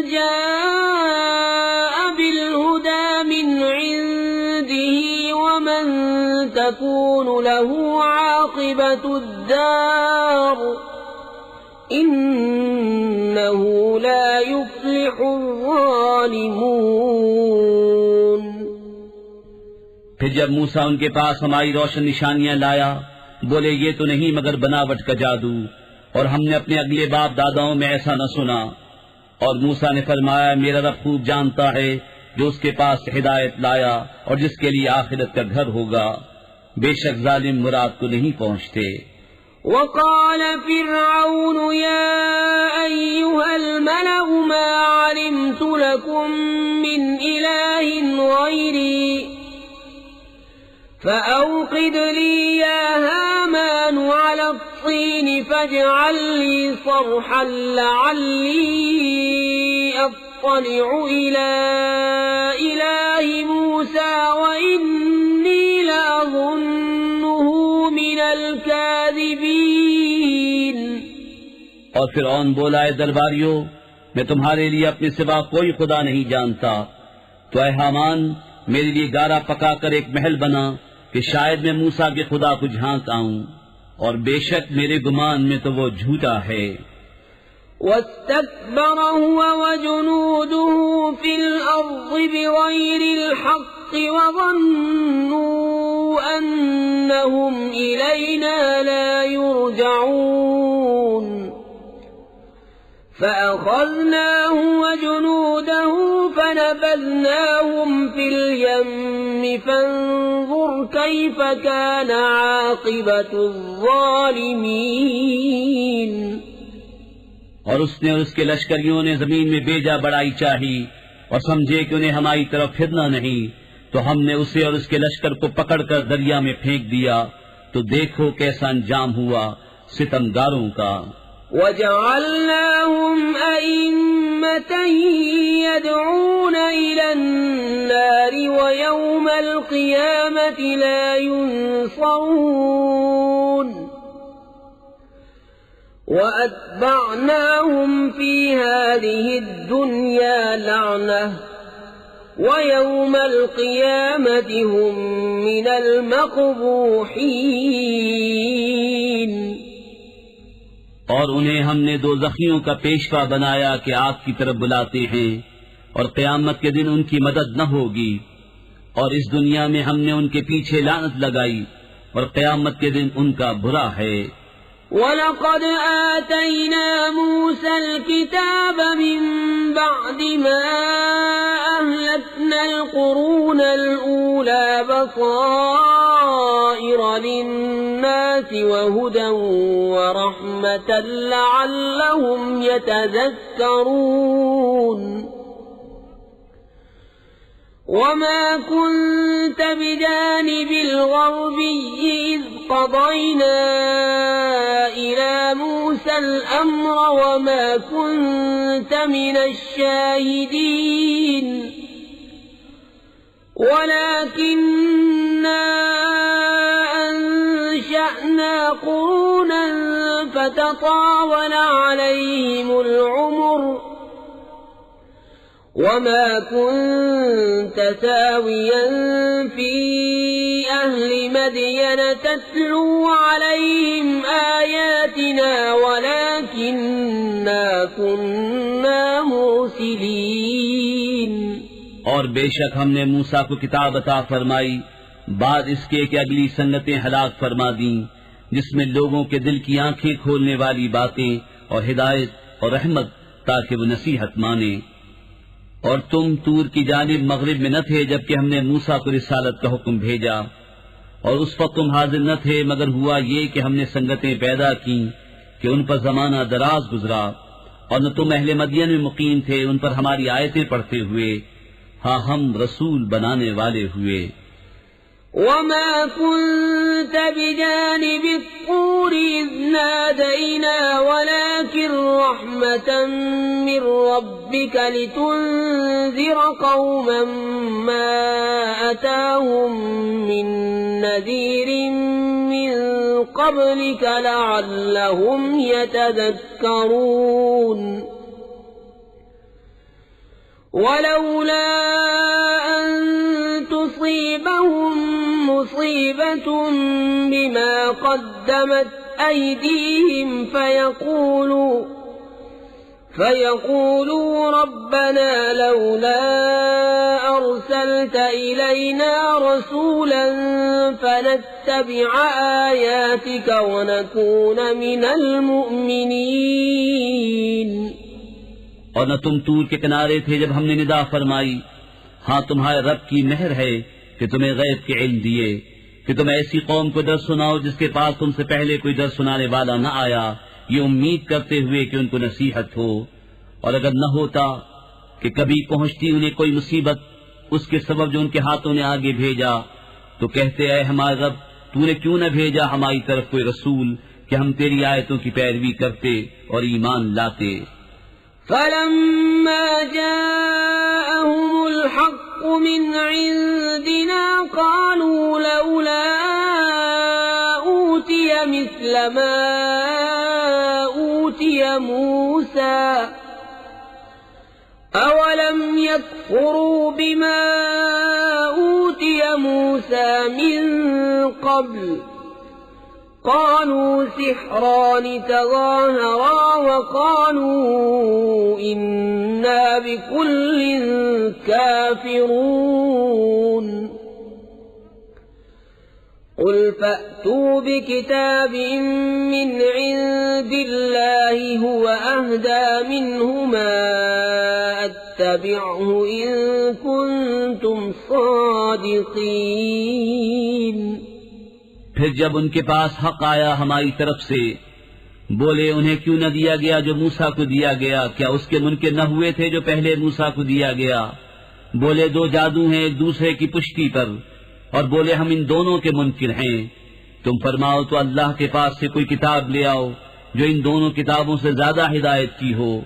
جاء بالهدى من عنده ومن تكون له عاقبة الدار إنه لا يفلح الظالمون. پھر جب موسیٰ ان کے پاس ہماری روشن نشانیاں لایا بولے یہ تو نہیں مگر بناوٹ کا جادو، اور ہم نے اپنے اگلے باپ داداؤں میں ایسا نہ سنا. اور موسیٰ نے فرمایا میرا رب خوب جانتا ہے جو اس کے پاس ہدایت لایا اور جس کے لیے آخرت کا گھر ہوگا، بے شک ظالم مراد کو نہیں پہنچتے. وقال فرعون يا أيها الملأ ما علمت لكم من إله غيري فأوقد لي يا هامان على الطين فاجعل لي صرحا لعلي أطلع إلى إله موسى وإني لأظنه من الكاذبين. اور فرعون بولا اے درباریوں میں تمہارے لیے اپنے سوا کوئی خدا نہیں جانتا، تو اے حامان میرے لیے گارا پکا کر ایک محل بنا کہ شاید میں موسیٰ کے خدا کو جھانک آؤں، اور بے شک میرے گمان میں تو وہ جھوٹا ہے. واستكبر هو وجنوده في الأرض بغير الحق وظنوا أنهم إلينا لا يرجعون فأخذناه وجنوده فنبذناهم في اليم فانظر كيف كان عاقبة الظالمين. اور اس نے اور اس کے لشکریوں نے زمین میں بیجا بڑائی چاہی اور سمجھے کہ انہیں ہماری طرف پھرنا نہیں، تو ہم نے اسے اور اس کے لشکر کو پکڑ کر دریا میں پھینک دیا، تو دیکھو کیسا انجام ہوا ستمگاروں کا. وَجَعَلْنَاهُمْ أَئِمَّةً يَدْعُونَ إِلَى النَّارِ وَيَوْمَ الْقِيَامَةِ لَا يُنصَرُونَ وَأَتْبَعْنَاهُمْ فِي هَذِهِ الدُّنْيَا لَعْنَةً وَيَوْمَ الْقِيَامَةِ هُمْ مِنَ الْمَقْبُوحِينَ. اور انہیں ہم نے دوزخیوں کا پیشوا بنایا کہ آگ کی طرف بلاتے ہیں، اور قیامت کے دن ان کی مدد نہ ہوگی. اور اس دنیا میں ہم نے ان کے پیچھے لعنت لگائی اور قیامت کے دن ان کا برا ہے۔ وَلَقَدْ آتَيْنَا مُوسَى الْكِتَابَ مِنْ بَعْدِ مَا أَهْلَكْنَا الْقُرُونَ الْأُولَى بَصَائِرَ لِلنَّاسِ وَهُدًى وَرَحْمَةً لَعَلَّهُمْ يَتَذَكَّرُونَ وَمَا كُنْتَ بِجَانِبِ الْغَرْبِيِّ إِذْ قَضَيْنَا إِلَى مُوسَى الْأَمْرَ وَمَا كُنْتَ مِنَ الشَّاهِدِينَ وَلَكِنَّا أَنشَأْنَا قُرُونًا فَتَطَاوَلَ عَلَيْهِمُ الْعُمُرُ وَمَا كُنْتَ سَاوِيًا فِي أَهْلِ مَدْيَنَ تَتْلُو عَلَيْهِمْ آيَاتِنَا وَلَكِنَّا كُنَّا مُرْسِلِينَ۔ اور بے شک ہم نے موسیٰ کو کتاب عطا فرمائی بعد اس کے کہ اگلی سنتیں ہلاک فرما دیں، جس میں لوگوں کے دل کی آنکھیں کھولنے والی باتیں اور ہدایت اور رحمت، تاکہ وہ نصیحت مانیں۔ اور تم طور کی جانب مغرب میں نہ تھے جبکہ ہم نے موسیٰ کو رسالت کا حکم بھیجا، اور اس وقت تم حاضر نہ تھے مگر ہوا یہ کہ ہم نے سنگتیں پیدا کی کہ ان پر زمانہ دراز گزرا، اور نہ تم اہل مدین میں مقیم تھے ان پر ہماری آیتیں پڑھتے ہوئے، ہاں ہم رسول بنانے والے ہوئے۔ وَمَا كُنْتَ بِجَانِبِ الطُّورِ إِذْ نَادَيْنَا وَلَكِنْ رَحْمَةً مِّن رَّبِّكَ لِتُنذِرَ قَوْمًا مَّا أَتَاهُم مِّن نَّذِيرٍ مِّن قَبْلِكَ لَعَلَّهُمْ يَتَذَكَّرُونَ وَلَوْلَا أَن تُصِيبَهُم مُّصِيبَةٌ بِمَا قَدَّمَتْ أَيْدِيهِمْ فَيَقُولُوا رَبَّنَا لَوْلَا أَرْسَلْتَ إِلَيْنَا رَسُولًا فَنَتَّبِعَ آيَاتِكَ وَنَكُونَ مِنَ الْمُؤْمِنِينَ۔ اور نہ تم طور کے کنارے تھے جب ہم نے ندا فرمائی، ہاں تمہارے رب کی مہر ہے کہ تمہیں غیب کے علم دیے کہ تم ایسی قوم کو درس سناؤ جس کے پاس تم سے پہلے کوئی درس سنانے والا نہ آیا، یہ امید کرتے ہوئے کہ ان کو نصیحت ہو۔ اور اگر نہ ہوتا کہ کبھی پہنچتی انہیں کوئی مصیبت اس کے سبب جو ان کے ہاتھوں نے آگے بھیجا، تو کہتے اے ہمارے رب تو نے کیوں نہ بھیجا ہماری طرف کوئی رسول کہ ہم تیری آیتوں کی پیروی کرتے اور ایمان لاتے۔ فَلَمَّا جَاءَهُمُ الْحَقُّ مِنْ عِنْدِنَا قَالُوا لَوْلَا أُوتِيَ مِثْلَ مَا أُوتِيَ مُوسَى أَوَلَمْ يَكْفُرُوا بِمَا أُوتِيَ مُوسَى مِنْ قَبْلُ قالوا سحران تظاهرا وقالوا إنا بكل كافرون قل فأتوا بكتاب من عند الله هو أهدى منهما أتبعه إن كنتم صادقين۔ پھر جب ان کے پاس حق آیا ہماری طرف سے، بولے انہیں کیوں نہ دیا گیا جو موسیٰ کو دیا گیا، کیا اس کے منکر نہ ہوئے تھے جو پہلے موسیٰ کو دیا گیا؟ بولے دو جادو ہیں ایک دوسرے کی پشتی پر، اور بولے ہم ان دونوں کے منکر ہیں۔ تم فرماؤ تو اللہ کے پاس سے کوئی کتاب لے آؤ جو ان دونوں کتابوں سے زیادہ ہدایت کی ہو،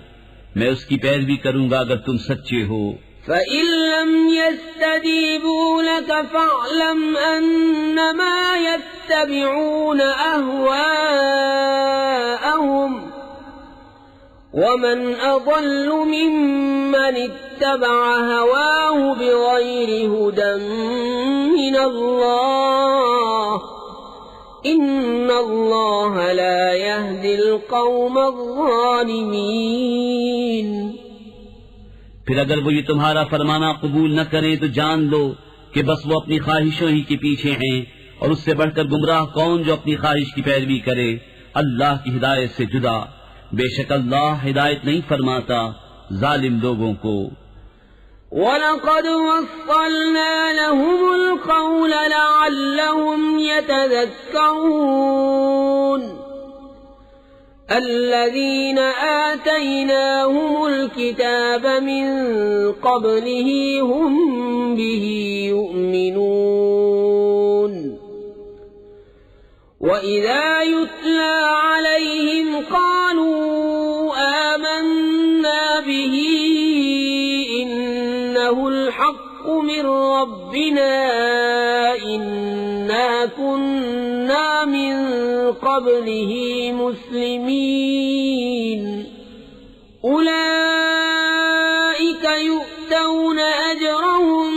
میں اس کی پیروی کروں گا اگر تم سچے ہو۔ فَإِن لَّمْ يَسْتَجِيبُوا لَكَ فَاعْلَمْ أَنَّمَا يَتَّبِعُونَ أَهْوَاءَهُمْ وَمَنْ أَضَلُّ مِمَّنِ اتَّبَعَ هَوَاهُ بِغَيْرِ هُدًى مِّنَ اللَّهِ إِنَّ اللَّهَ لَا يَهْدِي الْقَوْمَ الظَّالِمِينَ۔ پھر اگر وہ یہ تمہارا فرمانا قبول نہ کریں تو جان لو کہ بس وہ اپنی خواہشوں ہی کے پیچھے ہیں، اور اس سے بڑھ کر گمراہ کون جو اپنی خواہش کی پیروی کرے اللہ کی ہدایت سے جدا. بے شک اللہ ہدایت نہیں فرماتا ظالم لوگوں کو. وَلَقَدْ وَصَّلْنَا لَهُمُ الْقَوْلَ لَعَلَّهُمْ يَتَذَكَّرُونَ. الَّذِينَ آتَيْنَاهُمُ الْكِتَابَ مِنْ قَبْلِهِ هُمْ بِهِ يُؤْمِنُونَ. وَإِذَا يُتْلَى عَلَيْهِمْ قَالُوا آمَنَّا بِهِ إِنَّهُ الْحَقُّ مِنْ رَبِّنَا إِنَّا كُنَّا مِنْ قَبْلِهِ مُسْلِمِينَ. أُولَئِكَ يُؤْتَوْنَ أَجْرَهُمْ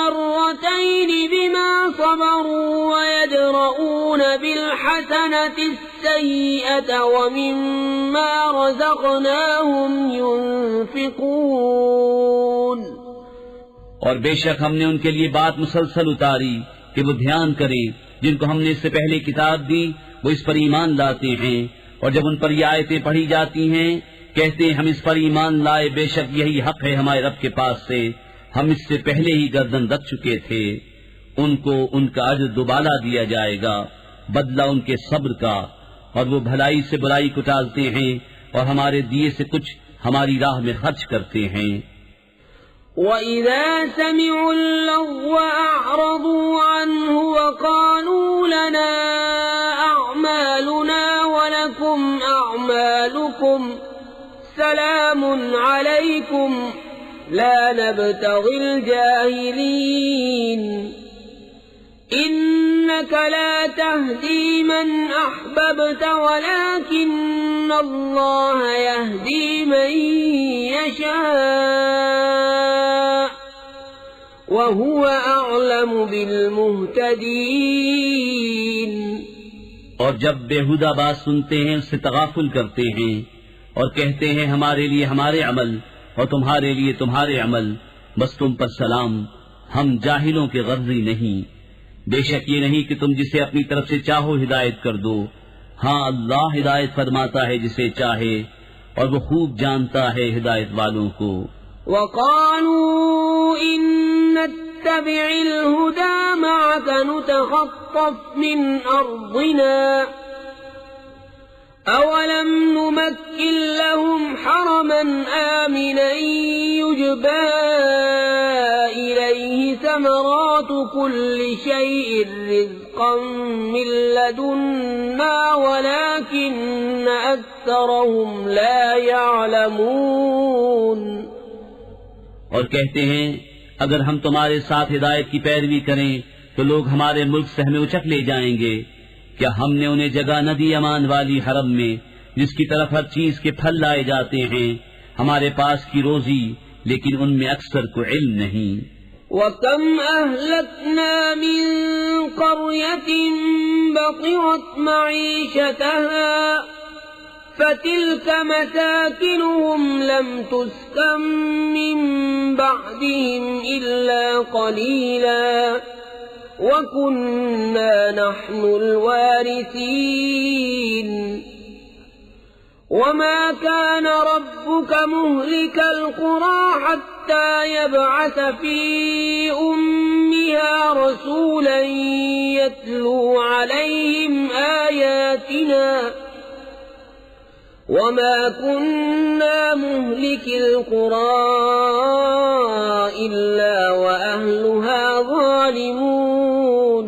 مرتين بما صبروا ويدرؤون بالحسنة السيئة ومما رزقناهم ينفقون. اور بے شک ہم نے ان کے لیے بات مسلسل اتاری کہ وہ دھیان کریں جن کو ہم نے اس سے پہلے کتاب دی وہ اس پر ایمان لاتے ہیں، اور جب ان پر یہ آیتیں پڑھی جاتی ہیں کہتے ہیں ہم اس پر ایمان لائے، بے شک یہی حق ہے ہمارے رب کے پاس سے، ہم اس سے پہلے ہی گردن رکھ چکے تھے. ان کو ان کا اجر دوبالا دیا جائے گا، بدلہ ان کے صبر کا، اور وہ بھلائی سے برائی کو ٹالتے ہیں اور ہمارے دیے سے کچھ ہماری راہ میں خرچ کرتے ہیں. وَإِذَا سَمِعُوا اللَّغْوَ أَعْرَضُوا عَنْهُ وَقَالُوا لَنَا أَعْمَالُنَا وَلَكُمْ أَعْمَالُكُمْ سَلَامٌ عَلَيْكُمْ لا نبتغي الجاهلين. إنك لا تهدي من أحببت ولكن الله يهدي من يشاء وهو أعلم بالمهتدين. اور جب بےہودہ بات سنتے ہیں اس سے تغافل کرتے ہیں اور کہتے ہیں ہمارے لیے ہمارے عمل اور تمہارے لیے تمہارے عمل، بس تم پر سلام، ہم جاہلوں کے غرضی نہیں. بے شک یہ نہیں کہ تم جسے اپنی طرف سے چاہو ہدایت کر دو، ہاں اللہ ہدایت فرماتا ہے جسے چاہے اور وہ خوب جانتا ہے ہدایت والوں کو. وَقَالُوا إِن نَّتَّبِعِ الْهُدَى مَعَكَ نُتَخَطَّفْ مِنْ أَرْضِنَا أَوَلَمْ نُمَكِّنْ لَهُمْ حَرَمًا آمِنًا يُجْبَى إِلَيْهِ ثَمَرَاتُ كُلِّ شَيْءٍ رِزْقًا مِّن لَّدُنَّا وَلَكِنَّ أَكْثَرَهُمْ لَا يَعْلَمُونَ. اور کہتے ہیں اگر ہم تمہارے ساتھ ہدایت کی پیروی کریں تو لوگ ہمارے ملک سے ہمیں اچک لے جائیں گے. کیا ہم نے انہیں جگہ نہ دی امان والی حرم میں جس کی طرف ہر چیز کے پھل لائے جاتے ہیں، ہمارے پاس کی روزی، لیکن ان میں اکثر کو علم نہیں. وَكَمْ أَهْلَكْنَا مِنْ قَرْيَةٍ بَطِرَتْ مَعِيشَتَهَا فَتِلْكَ مَسَاكِنُهُمْ لَمْ تُسْكَنْ مِنْ بَعْدِهِمْ إِلَّا قَلِيلًا وَكُنَّا نَحْنُ الْوَارِثِينَ. وَمَا كَانَ رَبُّكَ مُهْلِكَ الْقُرَى حَتَّى يَبْعَثَ فِي أُمِّهَا رَسُولًا يَتْلُو عَلَيْهِمْ آيَاتِنَا وَمَا كُنَّا مُهْلِكِ الْقُرَى إِلَّا وَأَهْلُهَا ظَالِمُونَ.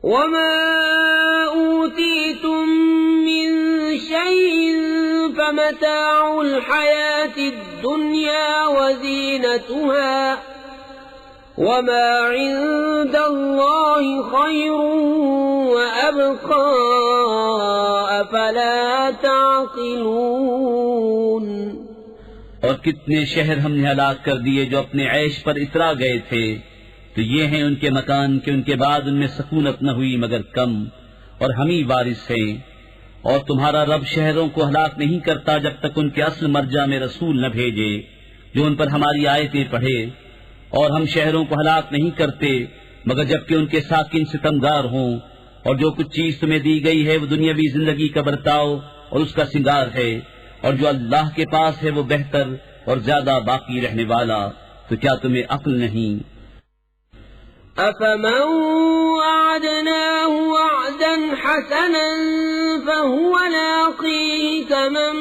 وَمَا أُوتِيتُم مِّن شَيْءٍ فَمَتَاعُ الْحَيَاةِ الدُّنْيَا وَزِينَتُهَا وَمَا عِندَ اللَّهِ خَيْرٌ وَأَبْقَىٰ أَفَلَا تَعْقِلُونَ. اور کتنے شہر ہم نے ہلاک کر دیے جو اپنے عیش پر اترا گئے تھے، تو یہ ہیں ان کے مکان کہ ان کے بعد ان میں سکونت نہ ہوئی مگر کم، اور ہم ہی وارث ہیں. اور تمہارا رب شہروں کو ہلاک نہیں کرتا جب تک ان کے اصل مرجع میں رسول نہ بھیجے جو ان پر ہماری آیتیں پڑھے، اور ہم شہروں کو ہلاک نہیں کرتے مگر جبکہ ان کے ساکن ستمگار ہوں، اور جو کچھ چیز تمہیں دی گئی ہے وہ دنیاوی زندگی کا برتاؤ اور اس کا سنگار ہے، اور جو اللہ کے پاس ہے وہ بہتر اور زیادہ باقی رہنے والا، تو کیا تمہیں عقل نہیں؟ أفمن وعدناه وعدا حسنا فهو لاقيه كمن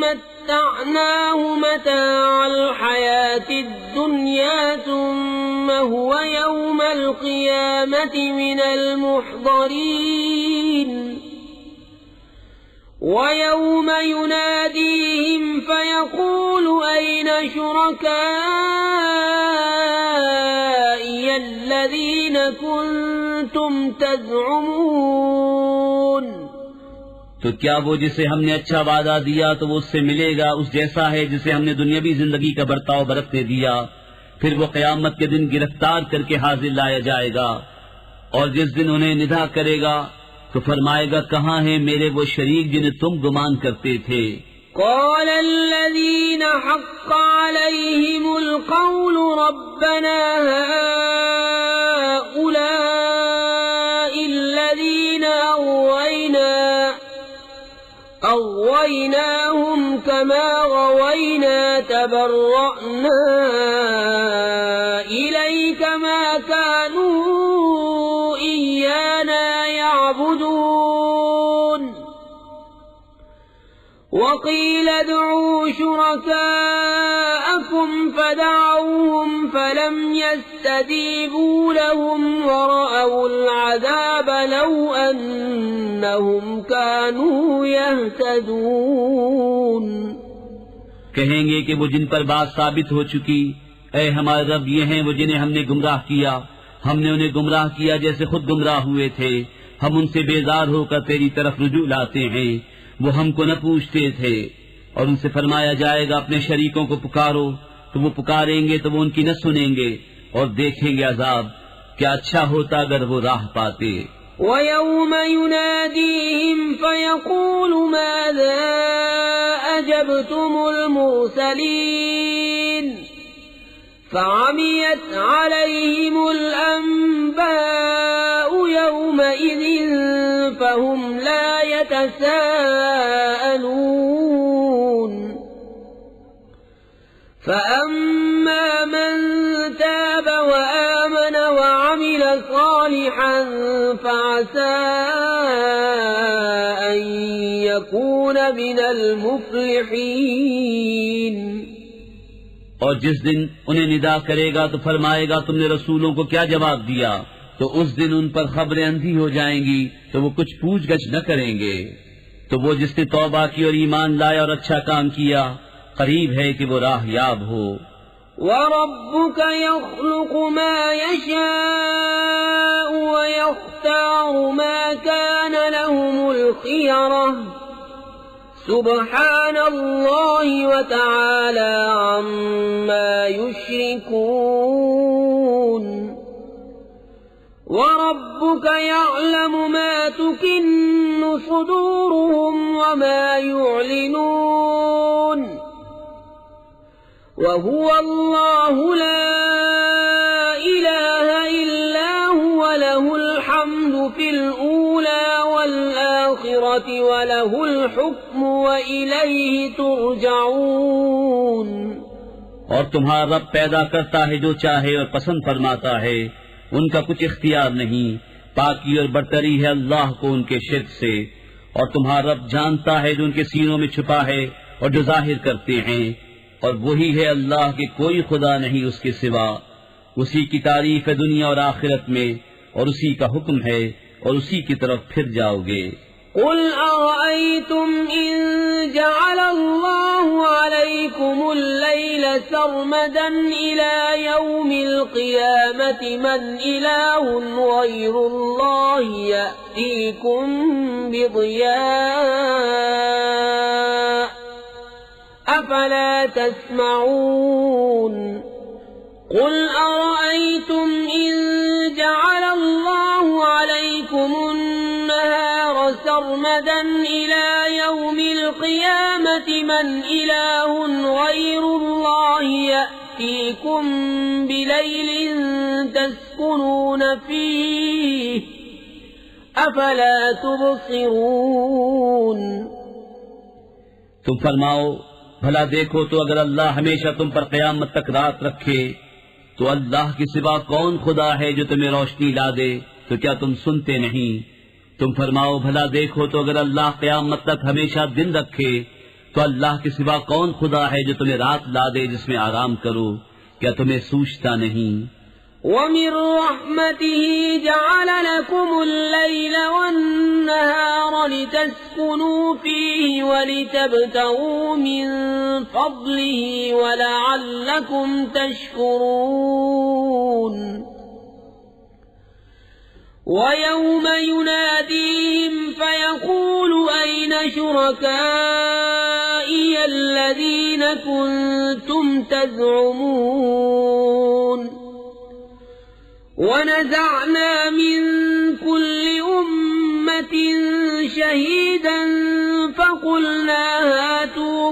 متعناه متاع الحياة الدنيا ثم هو يوم القيامة من المحضرين ويوم يناديهم فيقول أين شركائي الذين كنتم تزعمون؟ تو کیا وہ جسے ہم نے اچھا وعدہ دیا تو وہ اس سے ملے گا اس جیسا ہے جسے ہم نے دنیاوی زندگی کا برتاؤ برتنے دیا؟ پھر وہ قیامت کے دن گرفتار کر کے حاضر لایا جائے گا، اور جس دن انہیں ندا کرے گا تو فرمائے گا کہاں ہیں میرے وہ شریک جنہیں تم گمان کرتے تھے؟ قال الذين حق عليهم القول ربنا هؤلاء الذين أغويناهم كما غوينا تبرأنا إليك ما كانوا إيانا يعبدون وقيل ادعوا شركاءكم فدعوهم فلم يستجيبوا لهم ورأوا العذاب لو أنهم كانوا يهتدون۔ کہیں گے کہ وہ جن پر بات ثابت ہو چکی، اے ہمارے رب یہ ہیں وہ جنہیں ہم نے گمراہ کیا، ہم نے انہیں گمراہ کیا جیسے خود گمراہ ہوئے تھے، ہم ان سے بیزار ہو کر تیری طرف رجوع لاتے ہیں، وہ ہم کو نہ پوچھتے تھے۔ اور ان سے فرمایا جائے گا اپنے شریکوں کو پکارو، تو وہ پکاریں گے تو وہ ان کی نہ سنیں گے اور دیکھیں گے عذاب، کیا اچھا ہوتا اگر وہ راہ پاتے۔ وَيَوْمَ يُنَادِيهِمْ فَيَقُولُ مَاذَا أَجَبْتُمُ الْمُرْسَلِينَ فَعَمِيَتْ عَلَيْهِمُ الْأَنبَاءُ يَوْمَئِذٍ فَهُمْ لَا يَتَسَاءَلُونَ فَأَمَّا مَنْ تَابَ وَآمَنَ وَعَمِلَ صَالِحًا فَعَسَى أَنْ يَكُونَ مِنَ الْمُفْلِحِينَ۔ اور جس دن انہیں ندا کرے گا تو فرمائے گا تم نے رسولوں کو کیا جواب دیا؟ تو اس دن ان پر خبریں اندھی ہو جائیں گی تو وہ کچھ پوچھ گچھ نہ کریں گے۔ تو وہ جس نے توبہ کی اور ایمان لایا اور اچھا کام کیا قریب ہے کہ وہ راہ یاب ہو۔ وَرَبُّكَ يَخْلُقُ مَا يَشَاءُ وَيَخْتَارُ مَا كَانَ لَهُمُ الْخِيَرَةُ سُبْحَانَ اللَّهِ وَتَعَالَى عَمَّا يُشْرِكُونَ۔ وَرَبُّكَ يَعْلَمُ مَا تُكِنُّ صُدُورُهُمْ وَمَا يُعْلِنُونَ وَهُوَ اللَّهُ لَا إِلَٰهَ إِلَّا هُوَ لَهُ الْحَمْدُ فِي الْأُولَى وَالْآخِرَةِ وَلَهُ الْحُكْمُ وَإِلَيْهِ تُرْجَعُونَ۔ اور تمہارا رب پیدا کرتا ہے جو چاہے اور پسند فرماتا ہے، ان کا کچھ اختیار نہیں، پاکی اور برتری ہے اللہ کو ان کے شرک سے، اور تمہارا رب جانتا ہے جو ان کے سینوں میں چھپا ہے اور جو ظاہر کرتے ہیں، اور وہی ہے اللہ کہ کوئی خدا نہیں اس کے سوا، اسی کی تعریف ہے دنیا اور آخرت میں، اور اسی کا حکم ہے اور اسی کی طرف پھر جاؤ گے۔ قل أرأيتم إن جعل الله عليكم الليل سرمدا إلى يوم القيامة من إله غير الله يأتيكم بضياء أفلا تسمعون قل أرأيتم إن جعل الله عليكم النهار سرمدا إلى يوم القيامة من إله غير الله يأتيكم بليل تسكنون لتسكنون فيه أفلا تبصرون. تم فرماؤ بھلا دیکھو تو اگر اللہ ہمیشہ تم پر قیامت تک رات رکھے تو اللہ کے سوا کون خدا ہے جو تمہیں روشنی لا دے؟ تو کیا تم سنتے نہیں؟ تم فرماؤ بھلا دیکھو تو اگر اللہ قیامت تک ہمیشہ دن رکھے تو اللہ کے سوا کون خدا ہے جو تمہیں رات لا دے جس میں آرام کرو؟ کیا تمہیں سوچتا نہیں؟ وَمِن رَحْمَتِهِ جَعَلَ لَكُمُ اللَّيْلَ وَالنَّهَارَ لِتَسْكُنُوا فِيهِ وَلِتَبْتَغُوا مِن فَضْلِهِ وَلَعَلَّكُمْ تَشْكُرُونَ. وَيَوْمَ يُنَادِيهِمْ فَيَقُولُ أَيْنَ شُرَكَائِيَ الَّذِينَ كُنتُمْ تَزْعُمُونَ. وَنَزَعْنَا مِن كُلِّ أُمَّةٍ شَهِيدًا فَقُلْنَا هَاتُوا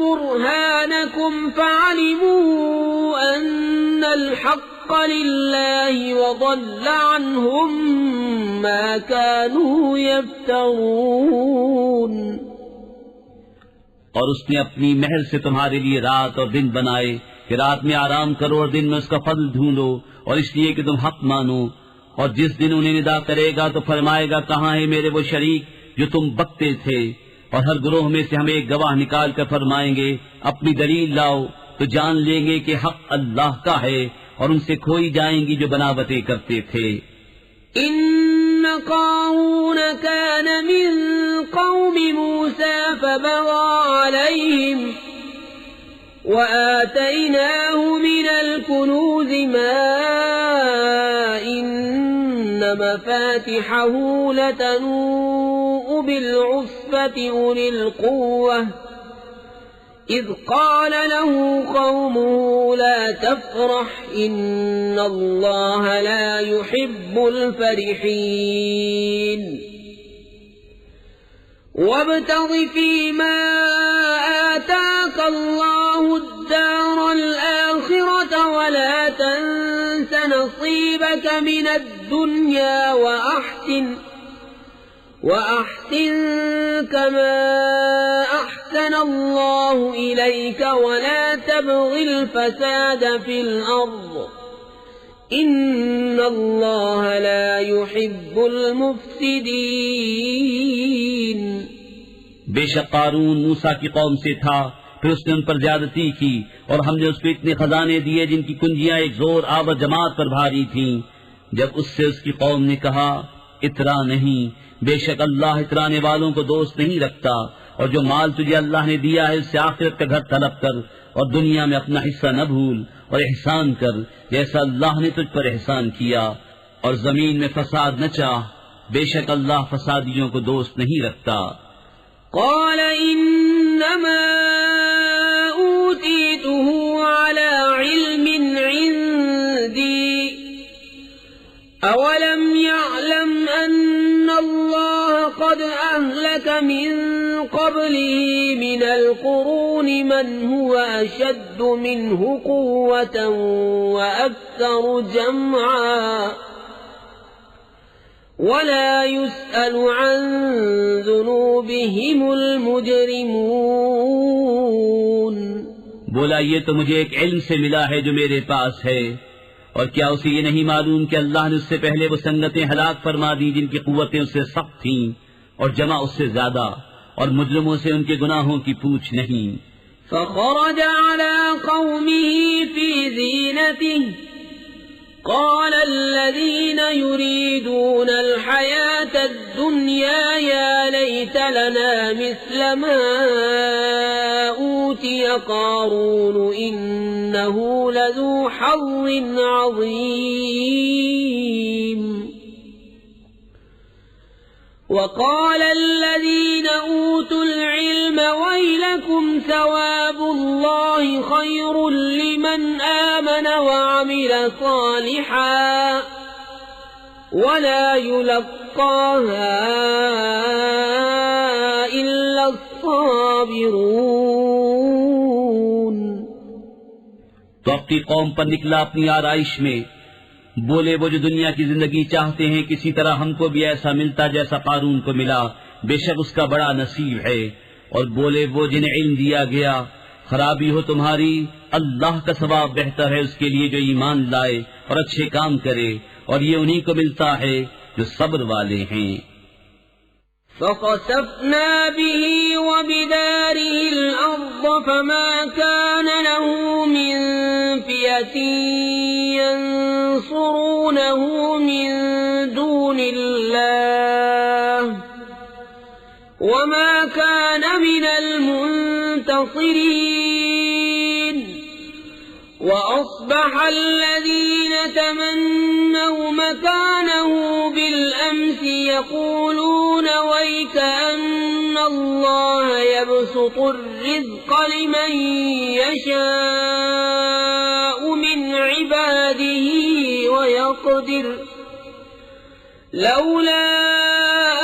بُرْهَانَكُمْ فَعَلِمُوا أَنَّ الْحَقَّ لِلَّهِ وَضَلَّ عَنْهُمْ مَا كَانُوا يَفْتَرُونَ. اور اس نے اپنی مہر سے تمہارے لیے رات اور دن بنائے کہ رات میں آرام کرو اور دن میں اس کا فضل ڈھونڈو، اور اس لیے کہ تم حق مانو. اور جس دن انہیں ندا کرے گا تو فرمائے گا کہاں ہے میرے وہ شریک جو تم بکتے تھے؟ اور ہر گروہ میں سے ہم ایک گواہ نکال کر فرمائیں گے اپنی دلیل لاؤ، تو جان لیں گے کہ حق اللہ کا ہے اور ان سے کھوئی جائیں گی جو بناوٹیں کرتے تھے. إن قارون كان من قوم موسى فبغى عليهم وآتيناه من الكنوز ما إن مفاتحه لتنوء بالعصبة أولي القوة إذ قال له قومه لا تفرح إن الله لا يحب الفرحين. وابتغ فيما آتاك الله الدار الآخرة ولا تنس نصيبك من الدنيا وأحسن كما أحسن الله إليك ولا تبغ الفساد في الأرض إن الله لا يحب المفسدين. بے شک قارون موسیٰ کی قوم سے تھا، پھر اس نے ان پر زیادتی کی اور ہم نے اس کو اتنے خزانے دیے جن کی کنجیاں ایک زور آور جماعت پر بھاری تھیں. جب اس سے اس کی قوم نے کہا اترا نہیں، بے شک اللہ اترانے والوں کو دوست نہیں رکھتا، اور جو مال تجھے اللہ نے دیا ہے اس سے آخرت کا گھر طلب کر اور دنیا میں اپنا حصہ نہ بھول اور احسان کر جیسا اللہ نے تجھ پر احسان کیا، اور زمین میں فساد نہ چاہ، بے شک اللہ فسادیوں کو دوست نہیں رکھتا. قال انما اوتیته على علم عندي اولم يعلم ان الله قد اهلك من قبله من القرون من هو اشد منه قوة واكثر جمعا ولا يسأل عن ذنوبهم المجرمون. بولا یہ تو مجھے ایک علم سے ملا ہے جو میرے پاس ہے، اور کیا اسے یہ نہیں معلوم کہ اللہ نے اس سے پہلے وہ سنگتیں ہلاک فرما دی جن کی قوتیں اس سے سخت تھیں اور جمع اس سے زیادہ، اور مجرموں سے ان کے گناہوں کی پوچھ نہیں. فخرج على قومه في زينته قال الذين يريدون الحياة الدنيا يا ليت لنا مثل ما أوتي قارون إنه لذو حظ عظيم. وقال الذين أوتوا العلم ويلكم ثواب الله خير لمن آمن وعمل صالحا ولا يلقاها إلا الصابرون. تو اپنی قوم پر نکلا اپنی آرائش میں. بولے وہ جو دنیا کی زندگی چاہتے ہیں کسی طرح ہم کو بھی ایسا ملتا جیسا قارون کو ملا، بے شک اس کا بڑا نصیب ہے. اور بولے وہ جنہیں علم دیا گیا خرابی ہو تمہاری، اللہ کا ثواب بہتر ہے اس کے لیے جو ایمان لائے اور اچھے کام کرے، اور یہ انہی کو ملتا ہے جو صبر والے ہیں. فخسفنا به وبداره الأرض فما كان له من فئة ينصرونه من دون الله وما كان من المنتصرين. وأصبح الذين تمنوا مكانه بالأمس يقولون ويك أن الله يبسط الرزق لمن يشاء من عباده ويقدر لولا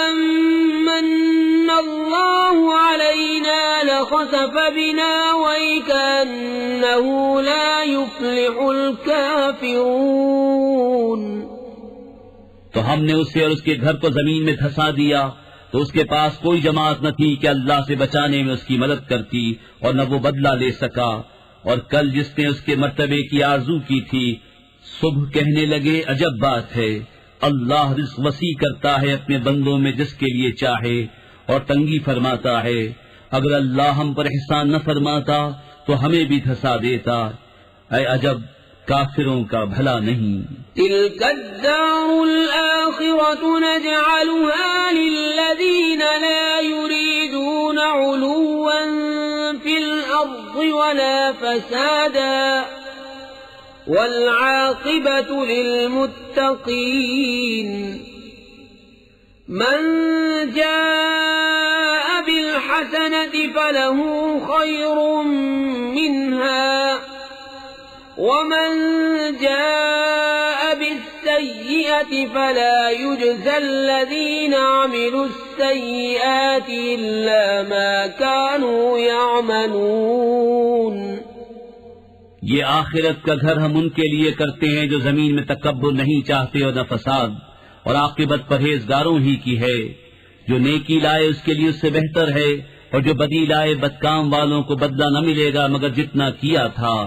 أمن الله علينا لخسف بنا ويكأنه لا يفلح الكافرون. تو ہم نے اسے اور اس کے گھر کو زمین میں دھسا دیا تو اس کے پاس کوئی جماعت نہ تھی کہ اللہ سے بچانے میں اس کی مدد کرتی، اور نہ وہ بدلہ لے سکا. اور کل جس نے اس کے مرتبے کی آرزو کی تھی صبح کہنے لگے عجب بات ہے، اللہ رزق وسیع کرتا ہے اپنے بندوں میں جس کے لیے چاہے اور تنگی فرماتا ہے. اگر اللہ ہم پر احسان نہ فرماتا تو ہمیں بھی دھسا دیتا. اے عجب کافروں کا بھلا نہیں. تلك الدار الآخرة نجعلها للذين لا يريدون علوا في الأرض ولا فسادا والعاقبة للمتقين. من جاء بالحسنة فله خير منها ومن جاء بالسيئة فلا يجزى الذين عملوا السيئات إلا ما كانوا يعملون. یہ آخرت کا گھر ہم ان کے لیے کرتے ہیں جو زمین میں تکبر نہیں چاہتے اور نہ فساد، اور عاقبت پرہیزگاروں ہی کی ہے. جو نیکی لائے اس کے لیے اس سے بہتر ہے، اور جو بدی لائے بدکام والوں کو بدلہ نہ ملے گا مگر جتنا کیا تھا.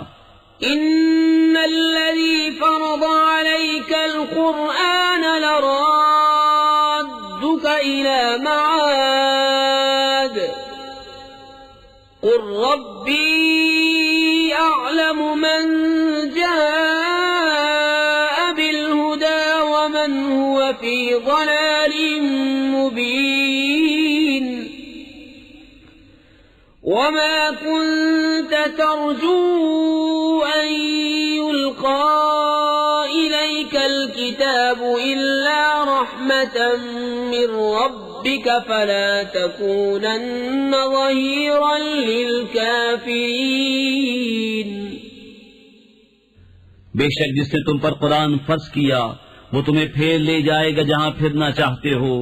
إن الذي فرض عليك القرآن لرادك إلى معاد قل ربي أعلم من جاء بالهدى ومن هو في ضلال مبين. وما كنت ترجو أن يلقى إليك الكتاب إلا رحمة من ربك فلا تكونن ظهيرا للكافرين. بے شک جس نے تم پر قرآن فرض کیا وہ تمہیں پھیر لے جائے گا جہاں پھرنا چاہتے ہو.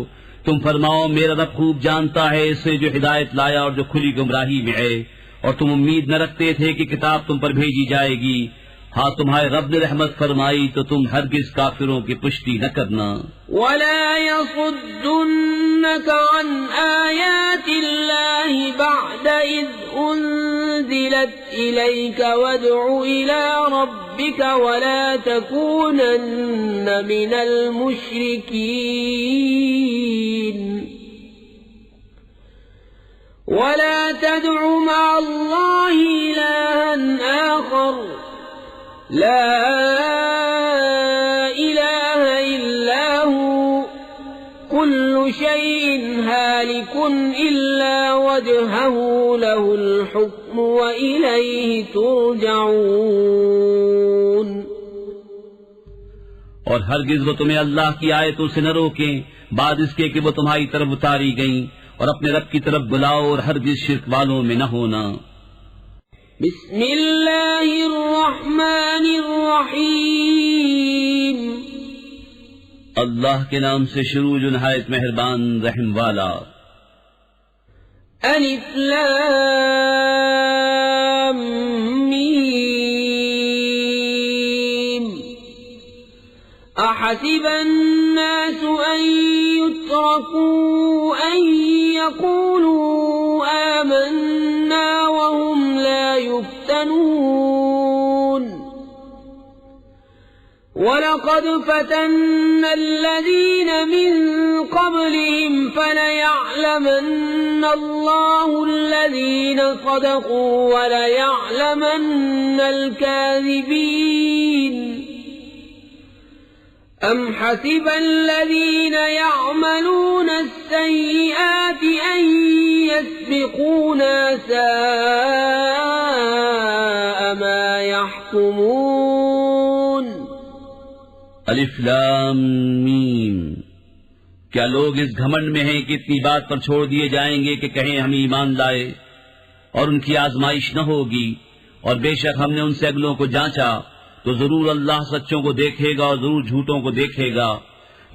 تم فرماؤ میرا رب خوب جانتا ہے اسے جو ہدایت لایا اور جو کھلی گمراہی میں ہے. اور تم امید نہ رکھتے تھے کہ کتاب تم پر بھیجی جائے گی. ہاں تمہارے رب نے رحمت فرمائی تو تم ہرگز کافروں کی پشتی نہ کرنا. ولا يصدنك عن آيات الله بعد إذ أنزلت إليك وادع إلى ربك ولا تكونن من المشركين. ولا تدع مع الله إلها آخر لا إله إلا هو كل شيء هالك إلا وجهه له الحكم وإليه ترجعون. اور ہرگز وہ تمہیں اللہ کی آیتوں سے نہ روکیں بعد اس کے کہ وہ تمہاری طرف اتاری گئیں، اور اپنے رب کی طرف بلاؤ اور ہرگز شرک والوں میں نہ ہونا. بسم اللہ الرحمن الرحیم. اللہ کے نام سے شروع جو نہایت مہربان رحم والا. الف لام میم حسب الناس أن يتركوا أن يقولوا آمنا وهم لا يفتنون وَلَقَدْ فَتَنَّا الَّذِينَ مِن قَبْلِهِمْ فَلَيَعْلَمَنَّ اللَّهُ الَّذِينَ صَدَقُوا وَلَيَعْلَمَنَّ الْكَاذِبِينَ أَمْ حَسِبَ الَّذِينَ يَعْمَلُونَ السَّيِّئَاتِ أَن يَسْبِقُونَا سَاءَ مَا يَحْكُمُونَ الف لام میم۔ کیا لوگ اس گھمنڈ میں ہیں کہ اتنی بات پر چھوڑ دیے جائیں گے کہ کہیں ہم ایمان لائے اور ان کی آزمائش نہ ہوگی، اور بے شک ہم نے ان سے اگلوں کو جانچا تو ضرور اللہ سچوں کو دیکھے گا اور ضرور جھوٹوں کو دیکھے گا،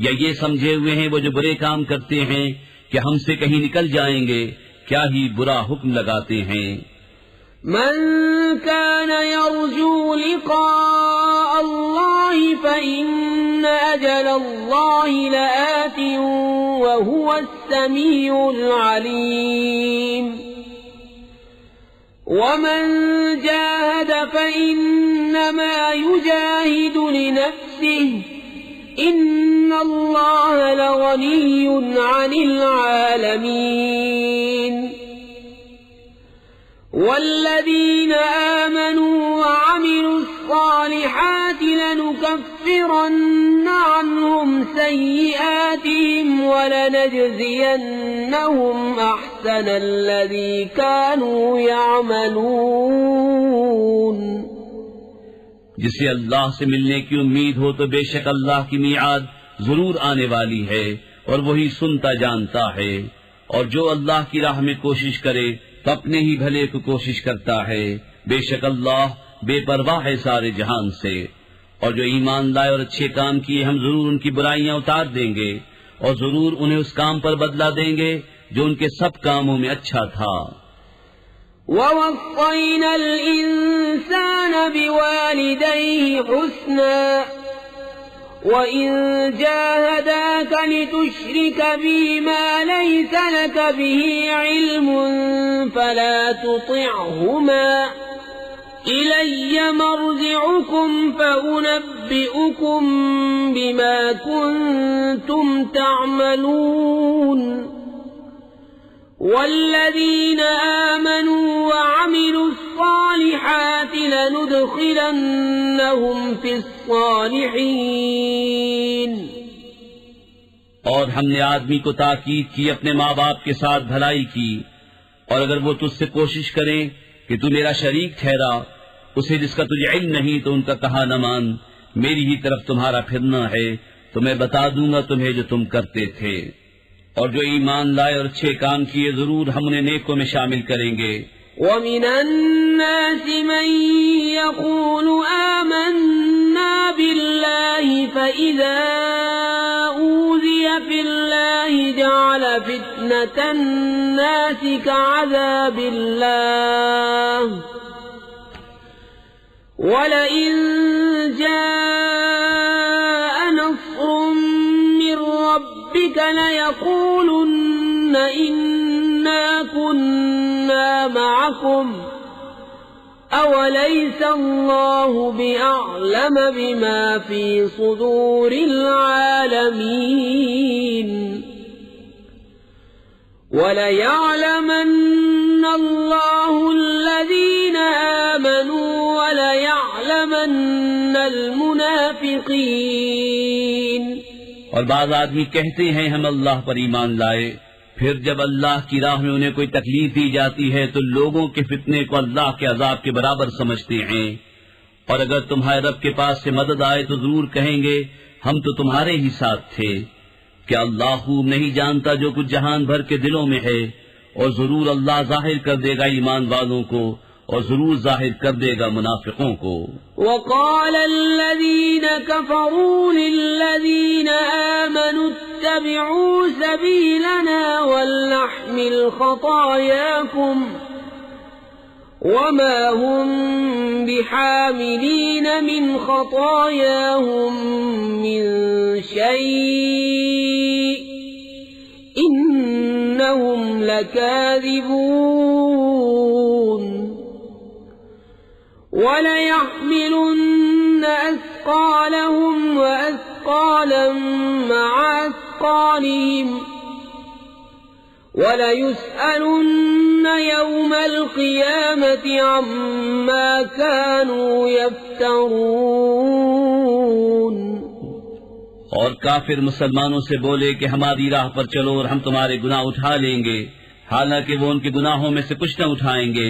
یا یہ سمجھے ہوئے ہیں وہ جو برے کام کرتے ہیں کہ ہم سے کہیں نکل جائیں گے، کیا ہی برا حکم لگاتے ہیں۔ من كان يرجو لقاء الله فإن أجل الله لآت وهو السميع العليم ومن جاهد فإنما يجاهد لنفسه إن الله لغني عن العالمين والذين آمنوا وعملوا الصالحات لنكفرن عنهم سيئاتهم ولنجزينهم أحسن الذي كانوا يعملون۔ جسے اللہ سے ملنے کی امید ہو تو بے شک اللہ کی میعاد ضرور آنے والی ہے اور وہی سنتا جانتا ہے، اور جو اللہ کی راہ میں کوشش کرے تو اپنے ہی بھلے کو کوشش کرتا ہے، بے شک اللہ بے پرواہ ہے سارے جہان سے۔ اور جو ایمان لائے اور اچھے کام کیے ہم ضرور ان کی برائیاں اتار دیں گے اور ضرور انہیں اس کام پر بدلہ دیں گے جو ان کے سب کاموں میں اچھا تھا۔ وَوَصَّيْنَا الْإِنسَانَ بِوَالِدَيْهِ حُسْنًا وَإِن جَاهَدَاكَ لِتُشْرِكَ بِي مَا لَيْسَ لَكَ بِهِ عِلْمٌ فَلَا تُطِعْهُمَا إِلَيَّ مَرْجِعُكُمْ فَأُنَبِّئُكُم بِمَا كُنتُمْ تَعْمَلُونَ والذين آمنوا وعملوا الصالحات لندخلنهم في الصالحين۔ اور ہم نے آدمی کو تاکید کی اپنے ماں باپ کے ساتھ بھلائی کی، اور اگر وہ تجھ سے کوشش کریں کہ تو میرا شریک ٹھہرا اسے جس کا تجھے علم نہیں تو ان کا کہا نہ مان، میری ہی طرف تمہارا پھرنا ہے تو میں بتا دوں گا تمہیں جو تم کرتے تھے۔ اور جو ایمان لائے اور اچھے کام کیے ضرور ہم انہیں نیکوں میں شامل کریں گے۔ وَمِنَ النَّاسِ مَن يَقُولُ آمَنَّا بِاللَّهِ فَإِذَا أُوذِيَ فِي اللَّهِ جَعَلَ فِتْنَةَ النَّاسِ كَعَذَابِ اللَّهِ وَلَئِن جَاءَ نَصْرٌ مِّن رَّبِّكَ لَيَقُولُنَّ إِنَّا كُنَّا مَعَكُمْ أَوَلَيْسَ اللَّهُ بِأَعْلَمَ بِمَا فِي صُدُورِ الْعَالَمِينَ وَلَيَعْلَمَنَّ اللَّهُ الَّذِينَ آمَنُوا وَلَيَعْلَمَنَّ الْمُنَافِقِينَ۔ اور بعض آدمی کہتے ہیں ہم اللہ پر ایمان لائے، پھر جب اللہ کی راہ میں انہیں کوئی تکلیف دی جاتی ہے تو لوگوں کے فتنے کو اللہ کے عذاب کے برابر سمجھتے ہیں، اور اگر تمہارے رب کے پاس سے مدد آئے تو ضرور کہیں گے ہم تو تمہارے ہی ساتھ تھے۔ کیا اللہ خوب نہیں جانتا جو کچھ جہان بھر کے دلوں میں ہے، اور ضرور اللہ ظاہر کر دے گا ایمان والوں کو اور ضرور ظاہر کر دے گا منافقوں کو۔ وقال الذين كفروا للذين آمنوا اتبعوا سبيلنا ولنحمل خطاياكم وما هم بحاملين من خطاياهم من شيء إنهم لكاذبون وليحملن أثقالهم وأثقالا مع أثقالهم وليسألن يوم القيامة عما كانوا يفترون. اور کافر مسلمانوں سے بولے کہ ہماری راہ پر چلو اور ہم تمہارے گناہ اٹھا لیں گے، حالانکہ وہ ان کے گناہوں میں سے کچھ نہ اٹھائیں گے،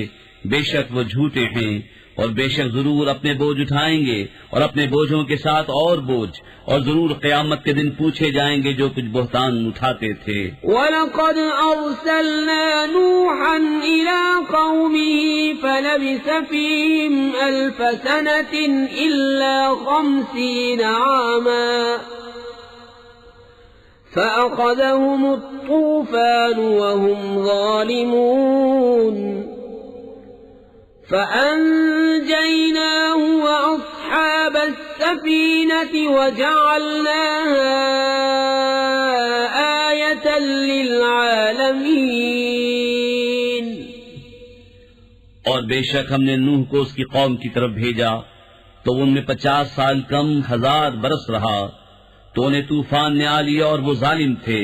بے شک وہ جھوٹے ہیں، اور بے شک ضرور اپنے بوجھ اٹھائیں گے اور اپنے بوجھوں کے ساتھ اور بوجھ، اور ضرور قیامت کے دن پوچھے جائیں گے جو کچھ بہتان اٹھاتے تھے. وَلَقَدْ أَرْسَلْنَا نُوحًا إِلَىٰ قَوْمِهِ فَلَبِثَ فِيهِمْ أَلْفَ سَنَةٍ إِلَّا 50 عَامًا فَأَخَذَهُمُ الطُّوفَانُ وَهُمْ ظَالِمُونَ فَأَنجَيْنَاهُ وَأَصْحَابَ السَّفِينَةِ وَجَعَلْنَاهَا آيَةً لِّلْعَالَمِينَ. اور بے شک ہم نے نوح کو اس کی قوم کی طرف بھیجا تو ان میں 50 سال کم 1000 برس رہا تو انہیں طوفان نے آ لیا اور وہ ظالم تھے،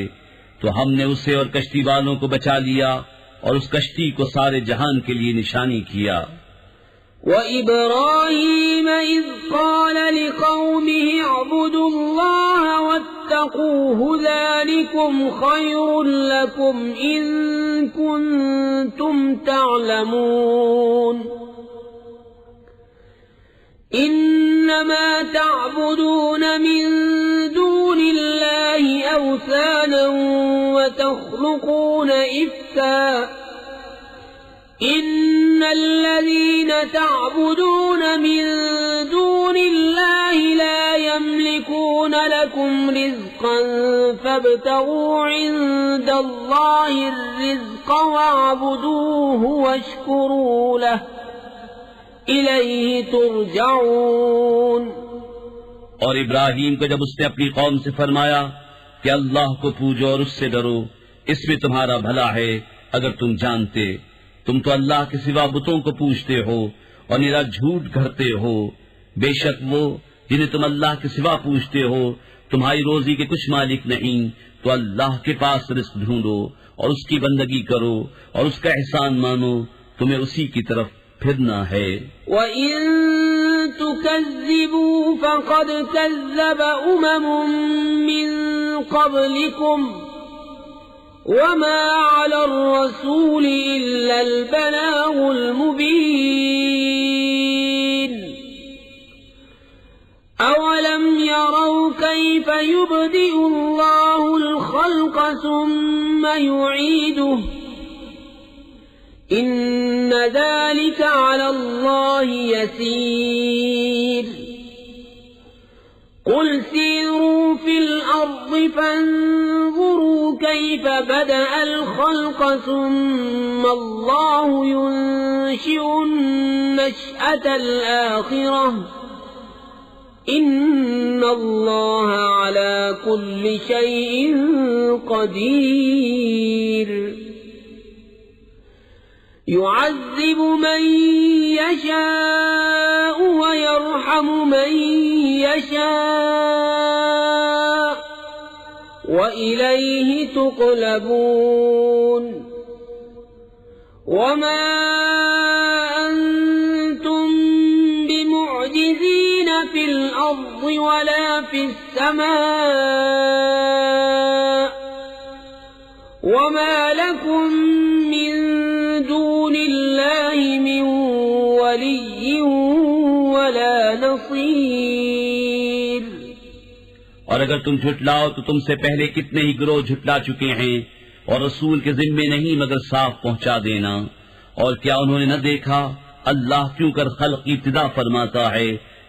تو ہم نے اسے اور کشتی والوں کو بچا لیا اور اس کشتی کو سارے جہان کے لیے نشانی کیا. وَإِبْرَاهِيمَ إِذْ قَالَ لِقَوْمِهِ اعْبُدُوا اللَّهَ وَاتَّقُوهُ ذَلِكُمْ خَيْرٌ لَكُمْ إِن كُنتُمْ تَعْلَمُونَ إِنَّمَا تَعْبُدُونَ مِن دُونِ اللَّهِ أَوْثَانًا وَتَخْلُقُونَ إِفْكًا إِنَّ الَّذِينَ تَعْبُدُونَ مِن دُونِ اللَّهِ لَا يَمْلِكُونَ لَكُمْ رِزْقًا فَابْتَغُوا عِندَ اللَّهِ الرِّزْقَ وَاعْبُدُوهُ وَاشْكُرُوا لَهُ إِلَيْهِ تُرْجَعُونَ. اور ابراہیم کو جب اس نے اپنی قوم سے فرمایا کہ اللہ کو پوجو اور اس سے ڈرو، اس میں تمہارا بھلا ہے اگر تم جانتے، تم تو اللہ کے سوا بتوں کو پوجتے ہو اور نرا جھوٹ گھڑتے ہو، بے شک وہ جنہیں تم اللہ کے سوا پوجتے ہو تمہاری روزی کے کچھ مالک نہیں، تو اللہ کے پاس رزق ڈھونڈو اور اس کی بندگی کرو اور اس کا احسان مانو، تمہیں اسی کی طرف پھرنا ہے. وَإِن تُكَذِّبُوا فَقَدْ كَذَّبَ أُمَمٌ مِّن قَبْلِكُمْ وَمَا عَلَى الرَّسُولِ إِلَّا الْبَلَاغُ الْمُبِينُ. أَوَلَمْ يَرَوْا كَيْفَ يُبْدِئُ اللَّهُ الْخَلْقَ ثُمَّ يُعِيدُهُ إِنَّ ذَلِكَ عَلَى اللَّهِ يَسِيرٌ. قُلْ سِيرُوا فِي الْأَرْضِ فَانظُرُوا كَيْفَ بَدَأَ الْخَلْقَ ثُمَّ اللَّهُ يُنشِئُ النَّشْأَةَ الْآخِرَةَ إِنَّ اللَّهَ عَلَى كُلِّ شَيْءٍ قَدِيرٌ. يُعَذِّبُ مَن يَشَاءُ وَيَرْحَمُ مَن يَشَاءُ وَإِلَيْهِ تُقْلَبُونَ. وَمَا أَنتُم بِمُعْجِزِينَ فِي الْأَرْضِ وَلَا فِي السَّمَاءِ وَمَا لَكُم مِّن دُونِ اللَّهِ مِن وَلِيٍّ وَلَا نَصِيرٍ. اور اگر تم جھٹلاؤ تو تم سے پہلے کتنے ہی گروہ جھٹلا چکے ہیں، اور رسول کے ذمے نہیں مگر صاف پہنچا دینا. اور کیا انہوں نے نہ دیکھا اللہ کیوں کر خلق کی ابتدا فرماتا ہے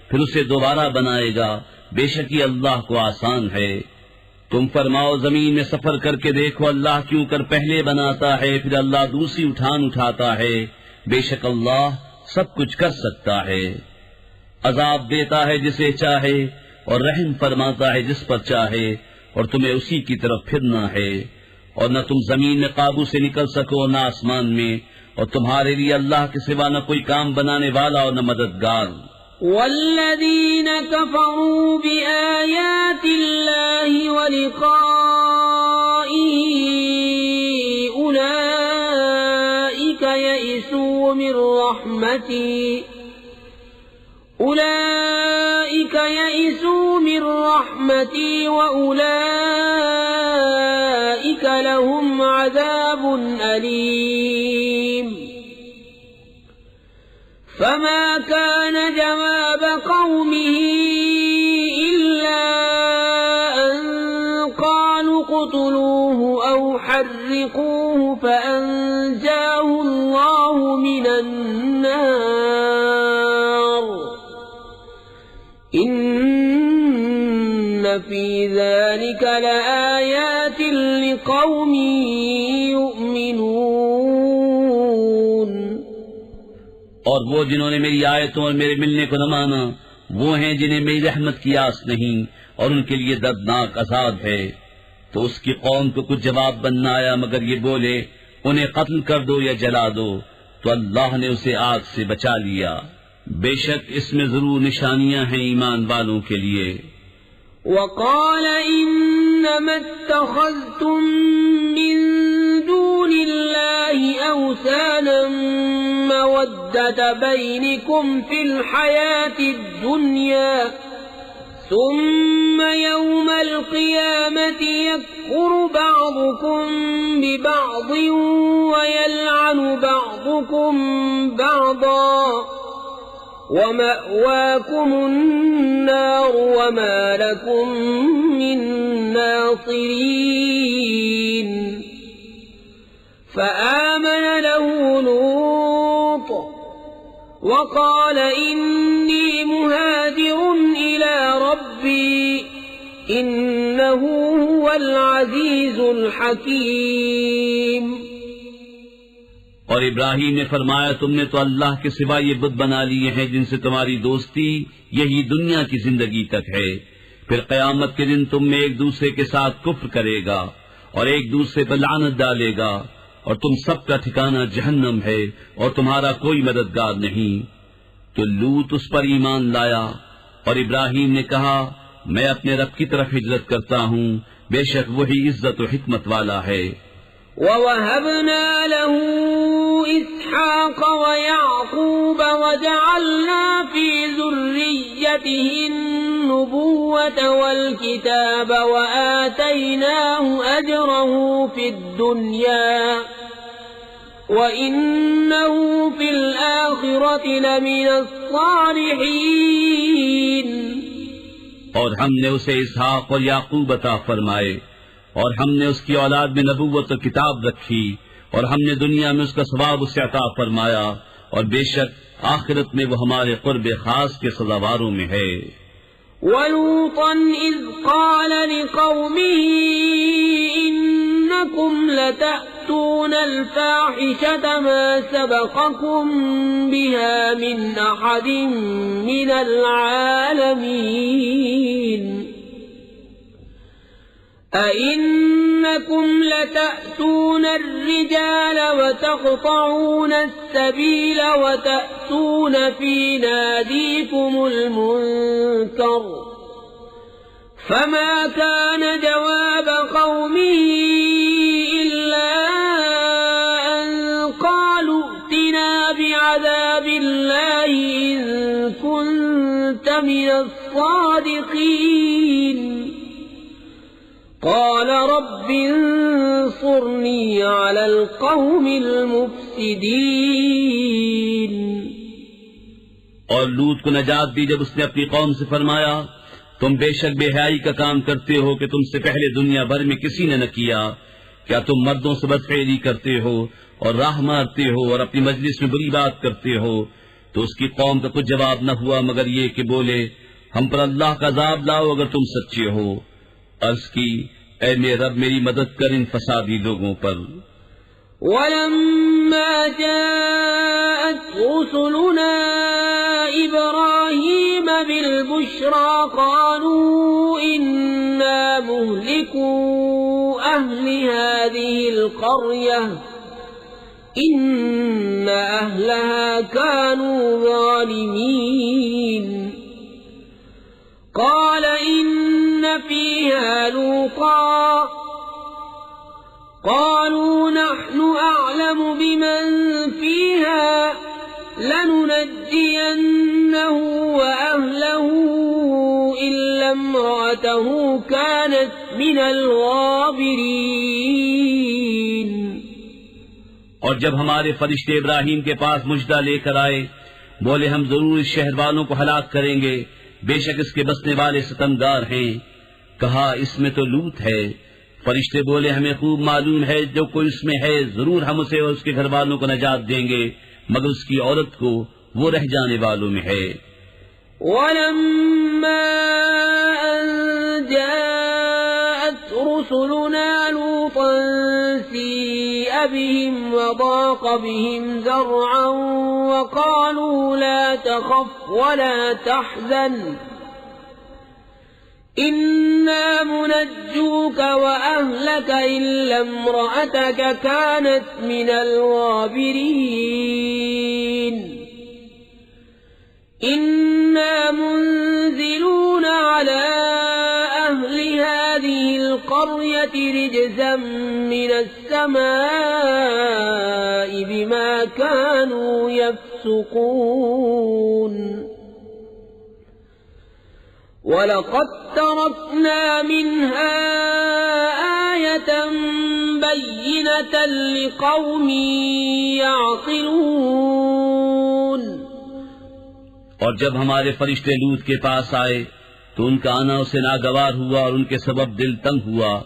پھر اسے دوبارہ بنائے گا، بے شک یہ اللہ کو آسان ہے. تم فرماؤ زمین میں سفر کر کے دیکھو اللہ کیوں کر پہلے بناتا ہے پھر اللہ دوسری اٹھاتا ہے، بے شک اللہ سب کچھ کر سکتا ہے. عذاب دیتا ہے جسے چاہے اور رحم فرماتا ہے جس پر چاہے، اور تمہیں اسی کی طرف پھرنا ہے. اور نہ تم زمین میں قابو سے نکل سکو نہ آسمان میں، اور تمہارے لیے اللہ کے سوا نہ کوئی کام بنانے والا اور نہ مددگار. والذین کفروا بآیات اللہ ولقائہ اولئک یئسوا من رحمتی وأولئک لهم عذاب علیم. فما كان جواب قومه إلا أن قالوا اقتلوه أو حرقوه فأنجاه الله من النار. إن في ذلك لآيات لقوم يؤمنون. اور وہ جنہوں نے میری آیتوں اور میرے ملنے کو نہ مانا وہ ہیں جنہیں میری رحمت کی آس نہیں، اور ان کے لیے دردناک عذاب ہے. تو اس کی قوم کو کچھ جواب بننا آیا مگر یہ بولے انہیں قتل کر دو یا جلا دو، تو اللہ نے اسے آگ سے بچا لیا. بے شک اس میں ضرور نشانیاں ہیں ایمان والوں کے لیے. وقال انما اتخذتم من دون الله اوثانا مودة بينكم في الحياة الدنيا ثم يوم القيامة يكفر بعضكم ببعض ويلعن بعضكم بعضا ومأواكم النار وما لكم من ناصرين. فآمن له لوط وقال إني مهاجر إلى ربي إنه هو العزيز الحكيم. اور ابراہیم نے فرمایا تم نے تو اللہ کے سوا یہ بت بنا لیے ہیں جن سے تمہاری دوستی یہی دنیا کی زندگی تک ہے، پھر قیامت کے دن تم میں ایک دوسرے کے ساتھ کفر کرے گا اور ایک دوسرے پر لعنت ڈالے گا، اور تم سب کا ٹھکانہ جہنم ہے اور تمہارا کوئی مددگار نہیں. تو لوط اس پر ایمان لایا، اور ابراہیم نے کہا میں اپنے رب کی طرف ہجرت کرتا ہوں، بے شک وہی عزت و حکمت والا ہے. وَوَهَبْنَا لَهُ إِسْحَاقَ وَيَعْقُوبَ وَجَعَلْنَا فِي ذُرِّيَّتِهِ النُّبُوَّةَ وَالْكِتَابَ وَآتَيْنَاهُ أَجْرَهُ فِي الدُّنْيَا وَإِنَّهُ فِي الْآخِرَةِ لَمِنَ الصَّالِحِينَ. اور ہم نے اسے اسحاق اور یعقوب عطا فرمائے، اور ہم نے اس کی اولاد میں نبوت و کتاب رکھی، اور ہم نے دنیا میں اس کا ثواب اسے عطا فرمایا، اور بے شک آخرت میں وہ ہمارے قرب خاص کے سزاواروں میں ہے. وَلُوطًا إِذْ قَالَ لِقَوْمِهِ إِنَّكُمْ لَتَأْتُونَ الْفَاحِشَةَ مَا سَبَقَكُمْ بِهَا مِنْ أَحَدٍ مِنَ الْعَالَمِينَ. أَإِنَّكُمْ لَتَأْتُونَ الرِّجَالَ وَتَقْطَعُونَ السَّبِيلَ وَتَأْتُونَ فِي نَادِيكُمُ الْمُنكَرَ. فَمَا كَانَ جَوَابَ قَوْمِهِ إِلَّا أَن قَالُوا ائْتِنَا بِعَذَابِ اللَّهِ إِن كُنتَ مِنَ الصَّادِقِينَ. قال رب انصرني على القوم المفسدين. اور لوط کو نجات دی جب اس نے اپنی قوم سے فرمایا تم بے شک بے حیائی کا کام کرتے ہو کہ تم سے پہلے دنیا بھر میں کسی نے نہ کیا. کیا تم مردوں سے بدفعلی کرتے ہو اور راہ مارتے ہو اور اپنی مجلس میں بری بات کرتے ہو؟ تو اس کی قوم کا کچھ جواب نہ ہوا مگر یہ کہ بولے ہم پر اللہ کا عذاب لاؤ اگر تم سچے ہو. عرض کی اے میرے رب میری مدد کر ان فسادی لوگوں پر. وَلَمَّا جَاءَ رسلنا إبراهيم بالبشرى قالوا إنا مهلكو أهل هذه القرية إن أهلها كانوا ظالمين قال إن فيها لوطا قالوا نحن أعلم بمن فيها لننجينه وأهله إلا امرأته كانت من الغابرين. اور جب ہمارے فرشتے ابراہیم کے پاس مجدہ لے کر آئے بولے ہم ضرور اس شہر والوں کو ہلاک کریں گے، بے شک اس کے بسنے والے ستمگار ہیں. کہا اس میں تو لوط ہے. فرشتے بولے ہمیں خوب معلوم ہے جو کوئی اس میں ہے ضرور ہم اسے اور اس کے گھر والوں کو نجات دیں گے مگر اس کی عورت کو وہ رہ جانے والوں میں ہے. وَلَمَّا أَن جَاءَتْ رُسُلُنَا لُوطًا سِيءَ بِهِمْ وَضَاقَ بِهِمْ ذَرْعًا وَقَالُوا لَا تَخَفْ وَلَا تَحْزَنْ إِنَّا مُنَجُّوكَ وَأَهْلَكَ إِلَّا امْرَأَتَكَ كَانَتْ مِنَ الْغَابِرِينَ. إِنَّا مُنزِلُونَ عَلَى أَهْلِ هَذِهِ الْقَرْيَةِ رِجْزًا مِّنَ السَّمَاءِ بِمَا كَانُوا يَفْسُقُونَ. وَلَقَدْ تَرَكْنَا مِنْهَا آيَةً بَيِّنَةً لِقَوْمٍ يَعْقِلُونَ. اور جب ہمارے فرشتے لوط کے پاس آئے تو ان کا آنا اسے ناگوار ہوا اور ان کے سبب دل تنگ ہوا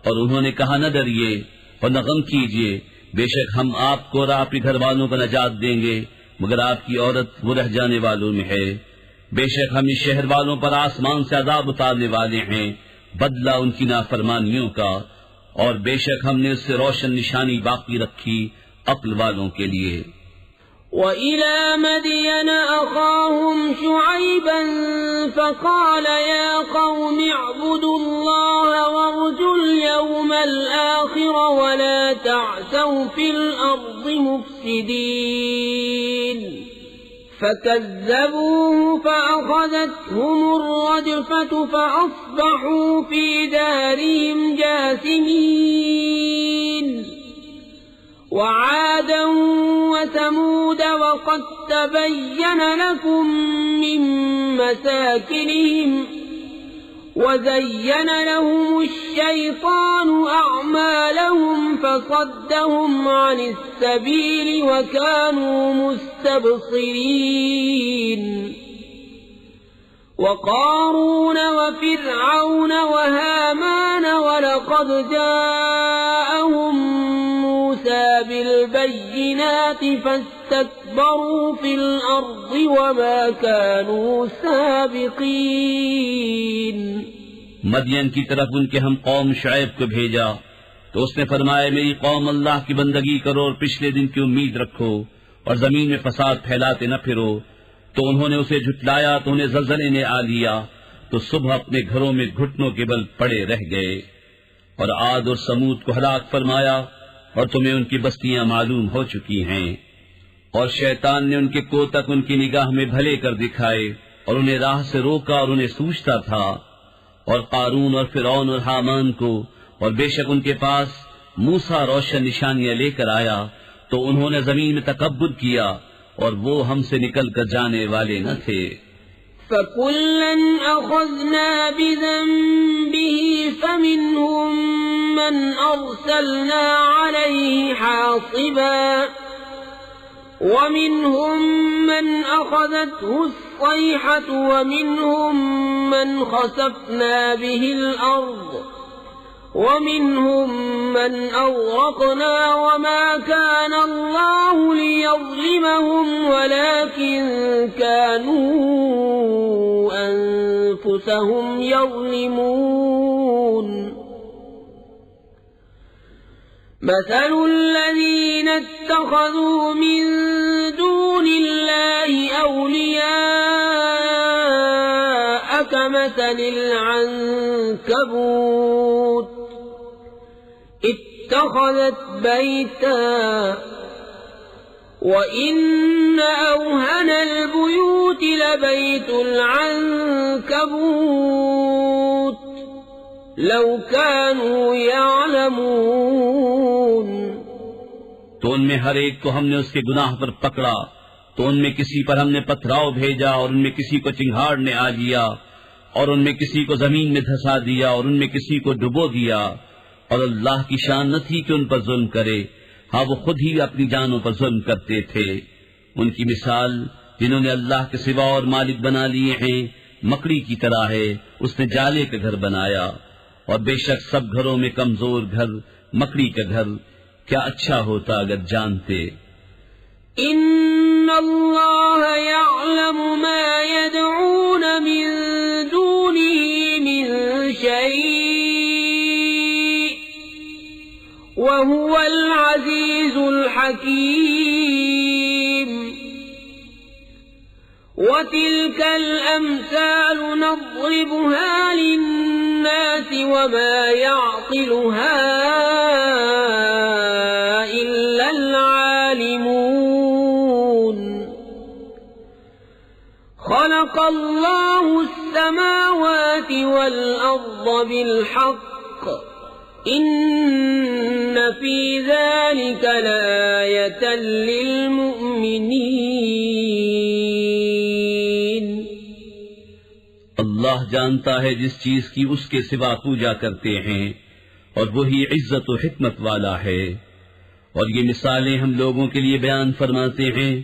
اور انہوں نے کہا نہ ڈریے اور نہ غم کیجیے، بے شک ہم آپ کو اور آپ کے گھر والوں کو نجات دیں گے مگر آپ کی عورت وہ رہ جانے والوں میں ہے. بے شک ہم اس شہر والوں پر آسمان سے عذاب اتارنے والے ہیں بدلہ ان کی نافرمانیوں کا، اور بے شک ہم نے اس سے روشن نشانی باقی رکھی عقل والوں کے لیے. وَإِلَى مَدْيَنَ أَخَاهُمْ شُعَيْبًا فَقَالَ يَا قَوْمِ اعْبُدُوا اللَّهَ وَارْجُوا الْيَوْمَ الْآخِرَ وَلَا تَعْثَوْا فِي الْأَرْضِ مُفْسِدِينَ. فَكَذَّبُوهُ فَأَخَذَتْهُمُ الرَّجْفَةُ فَأَصْبَحُوا فِي دَارِهِمْ جَاثِمِينَ. وَعَادًا وَثَمُودَ وَقَدْ تَبَيَّنَ لَكُم مِّن مَّسَاكِنِهِمْ وَزَيَّنَ لَهُمُ الشَّيْطَانُ أَعْمَالَهُمْ فَصَدَّهُمْ عَنِ السَّبِيلِ وَكَانُوا مُسْتَبْصِرِينَ. وَقَارُونَ وَفِرْعَوْنَ وَهَامَانَ وَلَقَدْ جَاءَهُم مُوسَى بِالْبَيِّنَاتِ فَاسْتَكْبَرُوا فِي الْأَرْضِ وَمَا كَانُوا سَابِقِينَ. مدین کی طرف ان کے ہم قوم شعیب کو بھیجا تو اس نے فرمایا میری قوم اللہ کی بندگی کرو اور پچھلے دن کی امید رکھو اور زمین میں فساد پھیلاتے نہ پھرو. تو انہوں نے اسے جھٹلایا تو انہیں زلزلے نے آ لیا تو صبح اپنے گھروں میں گھٹنوں کے بل پڑے رہ گئے. اور عاد اور سمود کو ہلاک فرمایا اور تمہیں ان کی بستیاں معلوم ہو چکی ہیں. اور شیطان نے ان کے کوتک ان کی نگاہ میں بھلے کر دکھائے اور انہیں راہ سے روکا اور انہیں سوچتا تھا. اور قارون اور فرعون اور حامان کو اور بے شک ان کے پاس موسیٰ روشن نشانیاں لے کر آیا تو انہوں نے زمین میں تکبر کیا اور وہ ہم سے نکل کر جانے والے نہ تھے. فَكُلًّا أَخَذْنَا بِذَنبِهِ فَمِنْهُمْ مَنْ أَرْسَلْنَا عَلَيْهِ حَاصِبًا وَمِنْهُمْ مَنْ أَخَذَتْهُ الصَّيْحَةُ وَمِنْهُمْ مَنْ خَسَفْنَا بِهِ الْأَرْضَ وَمِنْهُمْ مَنْ أَغْرَقْنَا وَمَا كَانَ اللَّهُ لِيَظْلِمَهُمْ وَلَكِنْ كَانُوا أَنفُسَهُمْ يَظْلِمُونَ. مَثَلُ الَّذِينَ اتَّخَذُوا مِن دُونِ أولياء كمثل العنكبوت اتخذت بيتا وإن أوهن البيوت لبيت العنكبوت لو كانوا يعلمون. تو ان میں ہر ایک کو ہم نے اس کے گناہ پر پکڑا، تو ان میں کسی پر ہم نے پتھراؤ بھیجا، اور ان میں کسی کو چنگھاڑ نے آ دیا، اور ان میں کسی کو زمین میں دھسا دیا، اور ان میں کسی کو ڈبو دیا. اور اللہ کی شان نہ تھی کہ ان پر ظلم کرے، ہاں وہ خود ہی اپنی جانوں پر ظلم کرتے تھے. ان کی مثال جنہوں نے اللہ کے سوا اور مالک بنا لیے ہیں مکڑی کی طرح ہے، اس نے جالے کا گھر بنایا، اور بے شک سب گھروں میں کمزور گھر مکڑی کا گھر. کیا اچھا ہوتا اگر جانتے. ان اللہ یعلم ما يدعون من دونه من شيء وهو العزيز الحكيم. وتلك الأمثال نضربها للناس وما يعقلها إلا العالمون. خلق الله السماوات والأرض بالحق إن في ذلك لآية للمؤمنين. اللہ جانتا ہے جس چیز کی اس کے سوا پوجا کرتے ہیں، اور وہی عزت و حکمت والا ہے. اور یہ مثالیں ہم لوگوں کے لیے بیان فرماتے ہیں،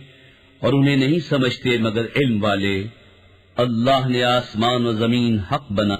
اور انہیں نہیں سمجھتے مگر علم والے. اللہ نے آسمان و زمین حق بنا